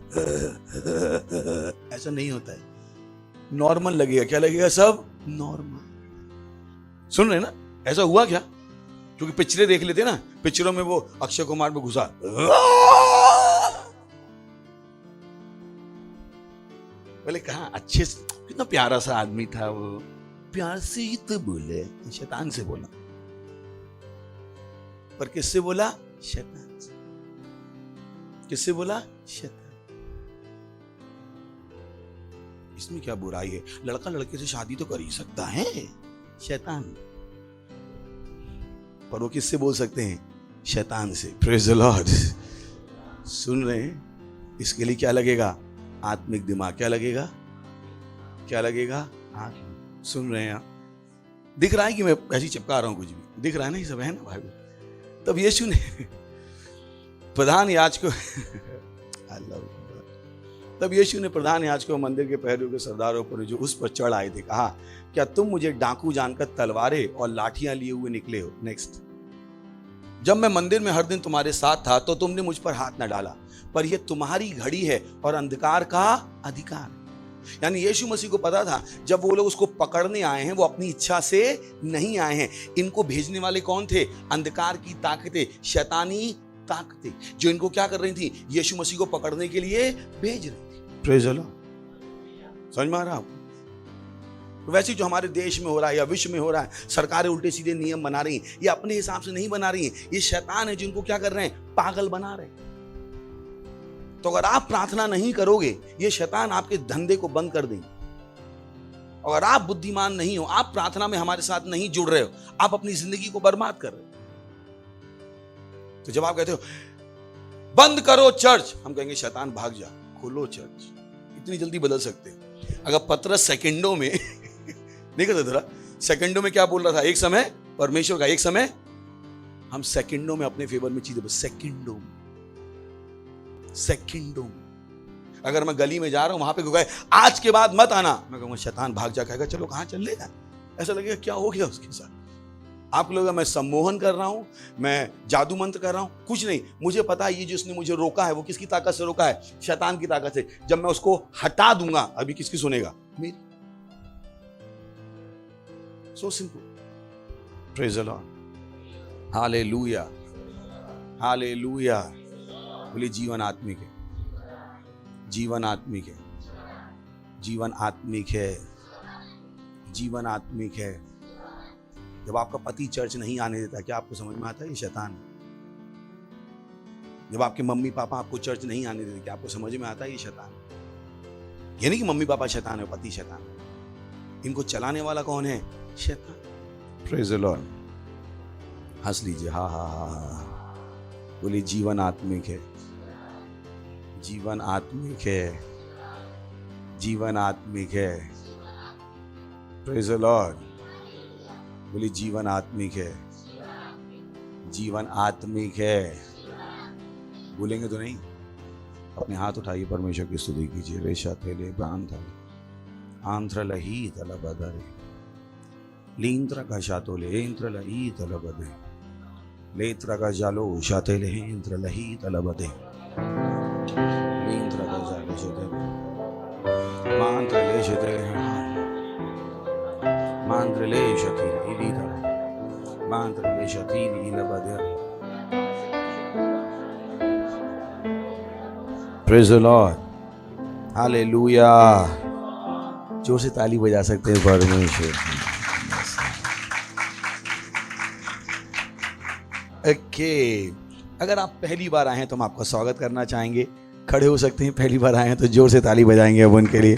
ऐसा नहीं होता है, नॉर्मल लगेगा। क्या लगेगा? सब नॉर्मल। सुन रहे ना? ऐसा हुआ क्या? क्योंकि पिक्चरें देख लेते ना, पिक्चरों में वो अक्षय कुमार में घुसा, बोले कहा अच्छे से, कितना प्यारा सा आदमी था वो, प्यार से ही तो बोले। शैतान से बोला। पर किससे बोला? शैतान से। किससे बोला? शैतान। इसमें क्या बुराई है? लड़का लड़के से शादी तो कर ही सकता है, शैतान। पर वो किससे बोल सकते हैं? शैतान से। Praise the Lord. सुन रहे हैं? इसके लिए क्या लगेगा? आत्मिक दिमाग। क्या लगेगा? क्या लगेगा? आत्मिक। सुन रहे हैं आप? दिख रहा है कि मैं ऐसी चिपका रहा हूं कुछ भी? दिख रहा है ना? ये सब है ना भाई? तब यीशु ने प्रधान याजकों तब यीशु ने प्रधान याजकों, मंदिर के पहरेदारों के सरदारों पर जो उस पर चढ़ आए थे, कहा, क्या तुम मुझे डाकू जानकर तलवारें और लाठियां लिए हुए निकले हो? नेक्स्ट। जब मैं मंदिर में हर दिन तुम्हारे साथ था तो तुमने मुझ पर हाथ न डाला, पर यह तुम्हारी घड़ी है और अंधकार का अधिकार। यानी यीशु मसीह को पता था जब वो लोग उसको पकड़ने आए हैं वो अपनी इच्छा से नहीं आए हैं। इनको भेजने वाले कौन थे? अंधकार की ताकतें, शैतानी ताकतें, जो इनको क्या कर रही थी? यीशु मसीह को पकड़ने के लिए भेज रही थी। Praise the Lord. समझ में आ रहा है आपको? वैसे जो हमारे देश में हो रहा है या विश्व में हो रहा है, सरकारें उल्टे सीधे नियम बना रही हैं, ये अपने हिसाब से नहीं बना रही हैं, ये शैतान है जिनको क्या कर रहे हैं? पागल बना रहे हैं। तो अगर आप प्रार्थना नहीं करोगे, ये शैतान आपके धंधे को बंद कर देंगे। अगर आप बुद्धिमान नहीं हो, आप प्रार्थना में हमारे साथ नहीं जुड़ रहे हो, आप अपनी जिंदगी को बर्बाद कर रहे हो। तो जब आप कहते हो बंद करो चर्च, हम कहेंगे शैतान भाग जा, खोलो चर्च। इतनी जल्दी बदल सकते हैं। अगर पतरस सेकंडों में नहीं करता था, सेकंडों में क्या बोल रहा था? एक समय परमेश्वर का, एक समय हम सेकंडों में अपने फेवर में चीजें, सेकंडों में, सेकंडों में। अगर मैं गली में जा रहा हूं, वहां पे कोई कहे आज के बाद मत आना, मैं कहूंगा शैतान भाग जा। कहेगा चलो कहां चल लेगा? ऐसा लगेगा क्या हो गया उसके साथ? आप लोग, मैं सम्मोहन कर रहा हूं, मैं जादू मंत्र कर रहा हूं, कुछ नहीं। मुझे पता है ये जिसने मुझे रोका है वो किसकी ताकत से रोका है? शैतान की ताकत से। जब मैं उसको हटा दूंगा, अभी किसकी सुनेगा? मेरी। So simple. Praise the Lord. Hallelujah, hallelujah. बोले जीवन आत्मिक है, जीवन आत्मिक है, जीवन आत्मिक है, जीवन आत्मिक है। जब आपका पति चर्च नहीं आने देता, क्या आपको समझ में आता है? ये शैतान है। जब आपके मम्मी पापा आपको चर्च नहीं आने देते, क्या आपको समझ में आता है? ये शैतान है। यानी कि मम्मी पापा शैतान है, पति शैतान है। इनको चलाने वाला कौन है? शैतान। Praise the Lord. हंस लीजिए। हा हा हा। बोलिए जीवन आत्मिक है, जीवन आत्मिक है, जीवन आत्मिक है। Praise the Lord. बोलिए जीवन आत्मिक है, जीवन आत्मिक है। बोलेंगे तो नहीं? अपने हाथ उठाइए, परमेश्वर की स्तुति कीजिए। रेशा थेले ब्रांथा आंध्र लही तलबदरे लींत्र का शातोले इंद्र लही तलबदे लेत्र का जालो शातेले इंद्र लही तलबदे लींत्र का जालो शातेले मांत्र ले शातेले मांत्र ले शातेले इलीधर मांत्र ले शातेले इलबदे। Praise the Lord. हालेलुया। जोर से ताली बजा सकते हैं परमेश्वर। ओके, अगर आप पहली बार आए हैं तो हम आपका स्वागत करना चाहेंगे। खड़े हो सकते हैं, पहली बार आए हैं तो जोर से ताली बजाएंगे अब उनके लिए।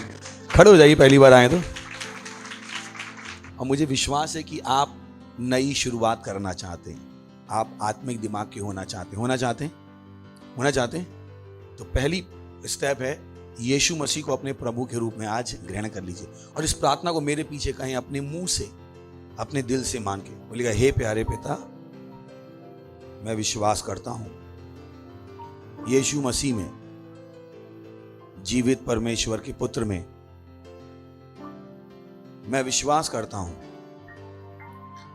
खड़े हो जाइए पहली बार आए तो। और मुझे विश्वास है कि आप नई शुरुआत करना चाहते हैं, आप आत्मिक दिमाग के होना चाहते हैं। तो पहली स्टेप है यीशु मसीह को अपने प्रभु के रूप में आज ग्रहण कर लीजिए। और इस प्रार्थना को मेरे पीछे कहें, अपने मुंह से, अपने दिल से मान के बोलिएगा, हे प्यारे पिता, मैं विश्वास करता हूं यीशु मसीह में, जीवित परमेश्वर के पुत्र में मैं विश्वास करता हूं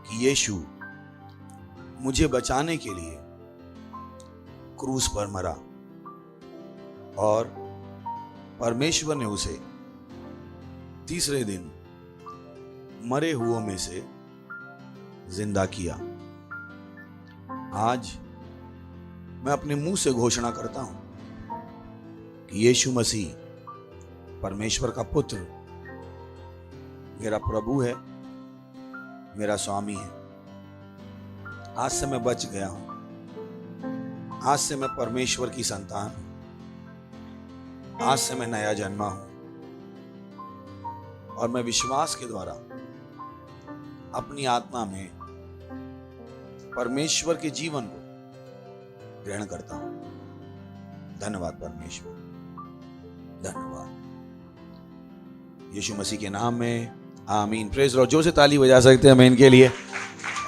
कि यीशु मुझे बचाने के लिए क्रूस पर मरा और परमेश्वर ने उसे तीसरे दिन मरे हुओं में से जिंदा किया। आज मैं अपने मुंह से घोषणा करता हूं कि यीशु मसीह परमेश्वर का पुत्र मेरा प्रभु है, मेरा स्वामी है। आज से मैं बच गया हूं। आज से मैं परमेश्वर की संतान हूं। आज से मैं नया जन्मा हूं और मैं विश्वास के द्वारा अपनी आत्मा में परमेश्वर के जीवन को ग्रहण करता हूं। धन्यवाद परमेश्वर, धन्यवाद यीशु मसीह के नाम में, आमीन। Praise Lord. जोर से ताली बजा सकते हैं आमीन के लिए।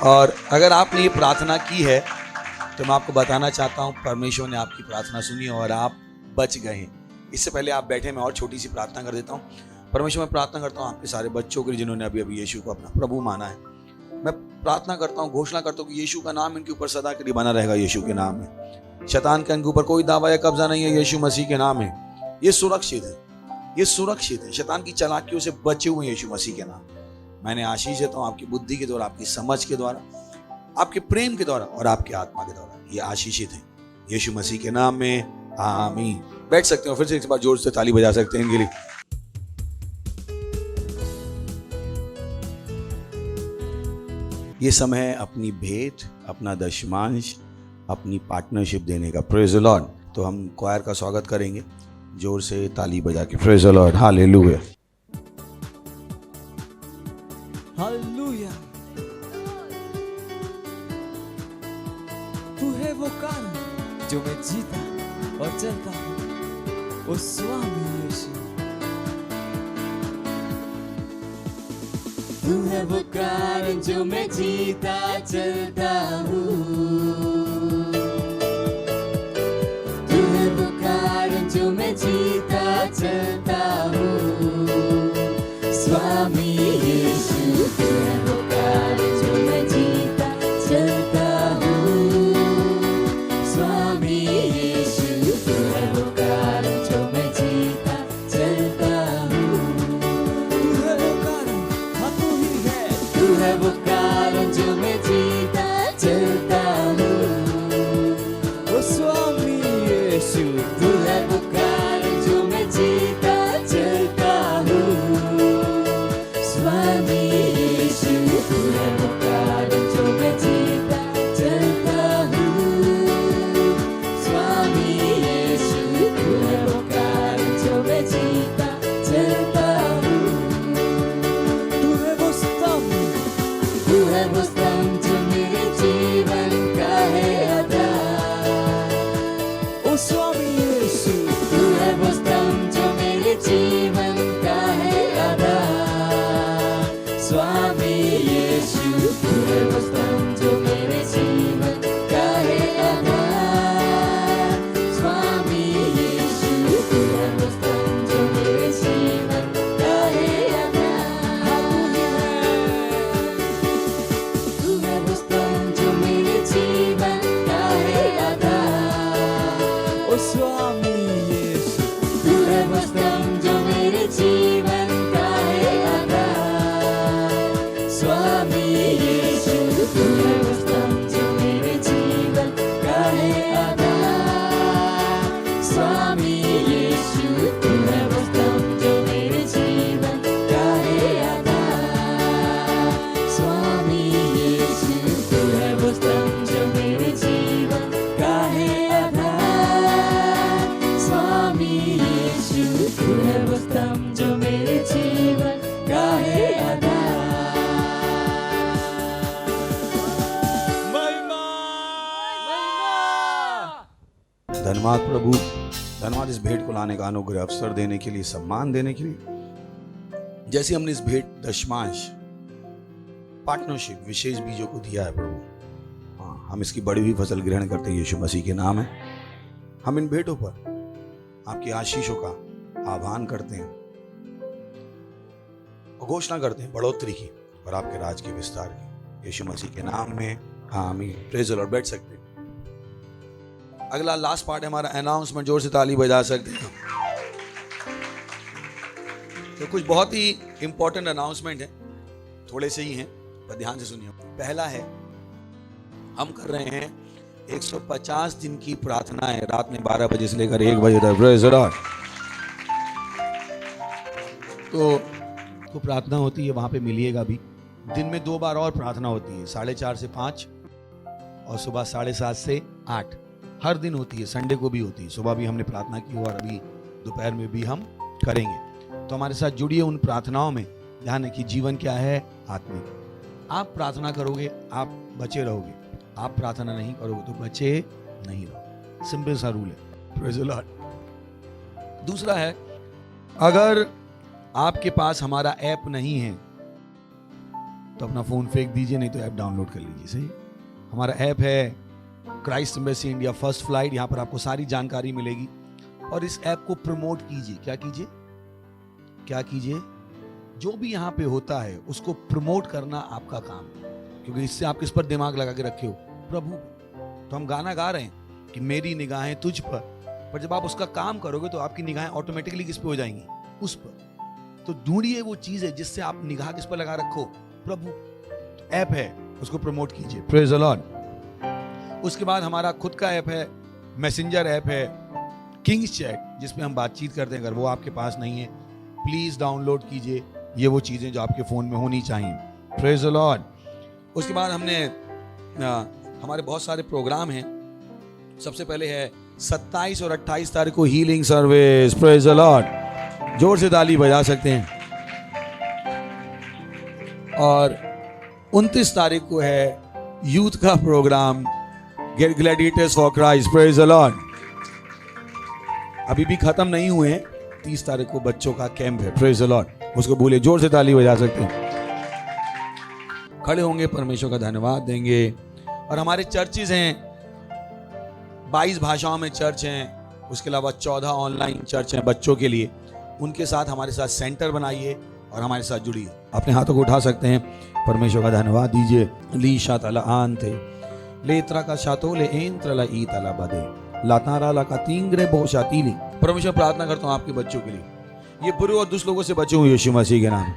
और अगर आपने ये प्रार्थना की है तो मैं आपको बताना चाहता हूं परमेश्वर ने आपकी प्रार्थना सुनी और आप बच गए हैं। इससे पहले आप बैठे, मैं और छोटी सी प्रार्थना कर देता हूं। परमेश्वर मैं प्रार्थना करता हूं आपके सारे बच्चों के लिए जिन्होंने अभी अभी यीशु को अपना प्रभु माना है। मैं प्रार्थना करता हूं, घोषणा करता हूं कि यीशु का नाम इनके ऊपर सदा के लिए बना रहेगा। यीशु के नाम में शैतान के इनके ऊपर कोई दावा या कब्जा नहीं है। यीशु मसीह के नाम है ये सुरक्षित है, ये सुरक्षित है। शैतान की चालाकियों से बचे हुए यीशु मसीह के नाम। मैंने आशीष देता हूं आपकी बुद्धि के द्वारा, आपकी समझ के द्वारा, आपके प्रेम के द्वारा और आपके आत्मा के द्वारा। ये आशीषित है यीशु मसीह के नाम में, आमीन। बैठ सकते हो, फिर से एक बार जोर से ताली बजा सकते हैं इनके लिए। ये समय है अपनी भेंट, अपना दशमांश, अपनी पार्टनरशिप देने का। Praise the Lord. तो हम क्वायर का स्वागत करेंगे जोर से ताली बजा के। Praise the Lord, hallelujah, hallelujah. तू है वो कारण जो मैं जीता और चलता हूँ, ओ स्वामी यीशु। तू है वो कारण जो मैं जीता चलता हूँ, तू है वो कारण जो मैं जीता चलता हूँ, स्वामी यीशु। तू है वो कारण जो मैं जीता चलता हूँ, स्वामी यीशु। तू है वो कारण जो मैं जीता चलता हूँ, तू है वो कारण, हाँ तू ही है। तू है वो कारण जो मैं जीता चलता हूँ, ओ स्वामी यीशु। तू है वो कारण जो मैं जीता चलता हूँ, स्वामी यीशु। तू है वो कारण जो मैं जीता चलता हूँ, स्वामी यीशु। तू है वो कारण जो मैं जीता चलता हूँ। तू है वो स्तंभ, तू है वो स्तंभ जो मेरे जीवन का है आधार, ओ स्वामी यीशु। तू है वो स्तंभ जो मेरे जीवन का है आधार, स्वामी यीशु। तू है वो स्तंभ जो मेरे जीवन का है आधार, स्वामी यीशु। तू है वो स्तंभ जो मेरे जीवन का है आधार। तू है वो स्तंभ जो मेरे जीवन का है आधार, ओ स्वामी यीशु। तू है वो स्तंभ जो मेरे जीवन का है आधार, स्वामी यीशु। तू है वो स्तंभ जो मेरे जीवन का है आधार, स्वामी यीशु। तू है वो स्तंभ जो मेरे जीवन का है आधार, स्वामी यीशु। तू है वो स्तंभ जो मेरे जीवन का है आधार, स्वामी यीशु। तू है वो स्तंभ जो मेरे जीवन का है आधार। महिमा, महिमा। धन्यवाद प्रभु, धन्यवाद इस भेंट को लाने का अनुग्रह, अवसर देने के लिए, सम्मान देने के लिए। जैसे हमने इस भेंट दशमांश, पार्टनरशिप, विशेष बीजों को दिया है प्रभु, हाँ, हम इसकी बड़ी हुई फसल ग्रहण करते हैं। यीशु मसीह के नाम है, हम इन भेंटों पर आपकी आशीषों का आह्वान करते हैं और घोषणा करते हैं बढ़ोतरी की और आपके राज के विस्तार की, यीशु मसीह के नाम में आमीन। Praise the Lord. बैठ सकते हैं। अगला लास्ट पार्ट है हमारा अनाउंसमेंट। जोर से ताली बजा सकते हैं। तो कुछ बहुत ही इंपॉर्टेंट अनाउंसमेंट है, थोड़े से ही हैं पर ध्यान से सुनिए। पहला है, हम कर रहे हैं 150 दिन की प्रार्थना है, रात में 12 बजे से लेकर 1 बजे तक। Praise the Lord. तो प्रार्थना होती है, वहां पे मिलिएगा भी। दिन में 2 बार और प्रार्थना होती है, 4:30 से 5 और सुबह 7:30 से 8। हर दिन होती है, संडे को भी होती है। सुबह भी हमने प्रार्थना की और अभी दोपहर में भी हम करेंगे। तो हमारे साथ जुड़िए उन प्रार्थनाओं में। ध्यान है कि जीवन क्या है? आत्मिक। आप प्रार्थना करोगे आप बचे रहोगे, आप प्रार्थना नहीं करोगे तो बचे नहीं रहोगे। सिंपल सा रूल है। Praise the Lord. दूसरा है, अगर आपके पास हमारा ऐप नहीं है तो अपना फोन फेंक दीजिए, नहीं तो ऐप डाउनलोड कर लीजिए। सही, हमारा ऐप है Christ embassy India first flight. यहां पर आपको सारी जानकारी मिलेगी और इस ऐप को प्रमोट कीजिए। क्या कीजिए? क्या कीजिए? जो भी यहां पे होता है उसको प्रमोट करना आपका काम है, क्योंकि इससे आप किस पर दिमाग लगा के रखे हो? प्रभु। तो हम गाना गा रहे हैं कि मेरी निगाहें तुझ पर जब आप उसका काम करोगे तो आपकी निगाहें ऑटोमेटिकली किस पे हो जाएंगी? उस पर। तो ढूंढिए वो चीज है जिससे आप निगाह किस पर लगा रखो? प्रभु। तो ऐप है, उसको प्रमोट कीजिए। Praise the Lord. उसके बाद हमारा खुद का ऐप है, मैसेंजर ऐप है, किंग्स चैट, जिसमें हम बातचीत करते हैं। अगर वो आपके पास नहीं है प्लीज डाउनलोड कीजिए। ये वो चीजें जो आपके फोन में होनी चाहिए। Praise the Lord. उसके बाद हमने हमारे बहुत सारे प्रोग्राम हैं। सबसे पहले है 27 और 28 तारीख को healing service. Praise the Lord. जोर से ताली बजा सकते हैं। और 29 तारीख को है यूथ का programme, get gladiators for Christ. Praise the Lord. अभी भी खत्म नहीं हुए हैं। 30 तारीख को बच्चों का कैंप है। Praise the Lord. उसको भूले, जोर से ताली बजा सकते हैं। खड़े होंगे, परमेश्वर का धन्यवाद देंगे। और हमारे चर्चेज हैं, 22 भाषाओं में चर्च हैं। उसके अलावा 14 ऑनलाइन चर्च हैं बच्चों के लिए। उनके साथ हमारे साथ सेंटर बनाइए और हमारे साथ जुड़िए। अपने हाथों को उठा सकते हैं, परमेश्वर का धन्यवाद दीजिए। ली शातला आंते ले त्रा का शातो ले एंत्रला ई तला बदे लातारा ला का तींगरे बोशातीली। परमेश्वर, प्रार्थना करता हूं आपके बच्चों के लिए, ये बुरे और दुष्ट लोगों से बचे हुए यीशु मसीह के नाम में।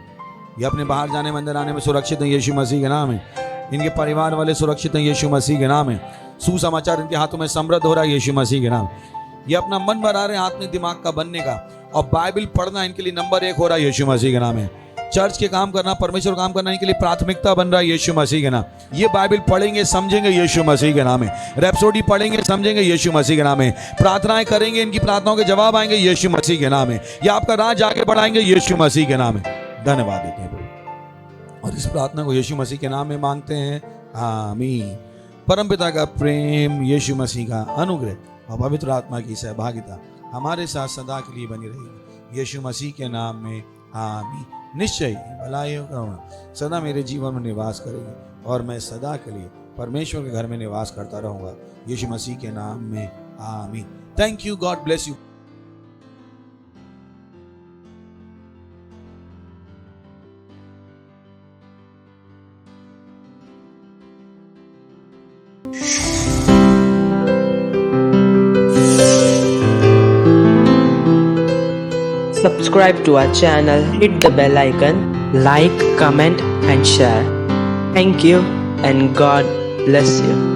ये अपने बाहर जाने मंदिर आने में सुरक्षित हैं यीशु मसीह के नाम है। इनके परिवार वाले सुरक्षित हैं यीशु मसीह के नाम है। सुसमाचार इनके हाथों में समृद्ध हो रहा है यीशु मसीह के नाम। ये अपना मन बना रहे हैं आत्मिक दिमाग का बनने का, और बाइबल पढ़ना इनके लिए नंबर 1 हो रहा है यीशु मसीह के नाम है। चर्च के काम करना, परमेश्वर काम करना इनके लिए प्राथमिकता बन रहा है यीशु मसीह के नाम। ये बाइबल पढ़ेंगे समझेंगे यीशु मसीह के नाम है। रैप्सोडी पढ़ेंगे समझेंगे यीशु मसीह के नाम है। प्रार्थनाएं करेंगे, इनकी प्रार्थनाओं के जवाब आएंगे यीशु मसीह के नाम है। ये आपका राज आगे बढ़ाएंगे यीशु मसीह के नाम है। धन्यवाद देते हैं और इस प्रार्थना को यीशु मसीह के नाम में मांगते हैं, आमीन। परमपिता का प्रेम, यीशु मसीह का अनुग्रह और पवित्र आत्मा की सहभागिता हमारे साथ सदा के लिए बनी रहेगी यीशु मसीह के नाम में, आमीन। निश्चय ही भलाई और करुणा सदा मेरे जीवन में निवास करेगी और मैं सदा के लिए परमेश्वर के घर में निवास करता रहूंगा यीशु मसीह के नाम में, आमीन। Thank you, God bless you. Subscribe to our channel, hit the bell icon, like, comment and share. Thank you and God bless you.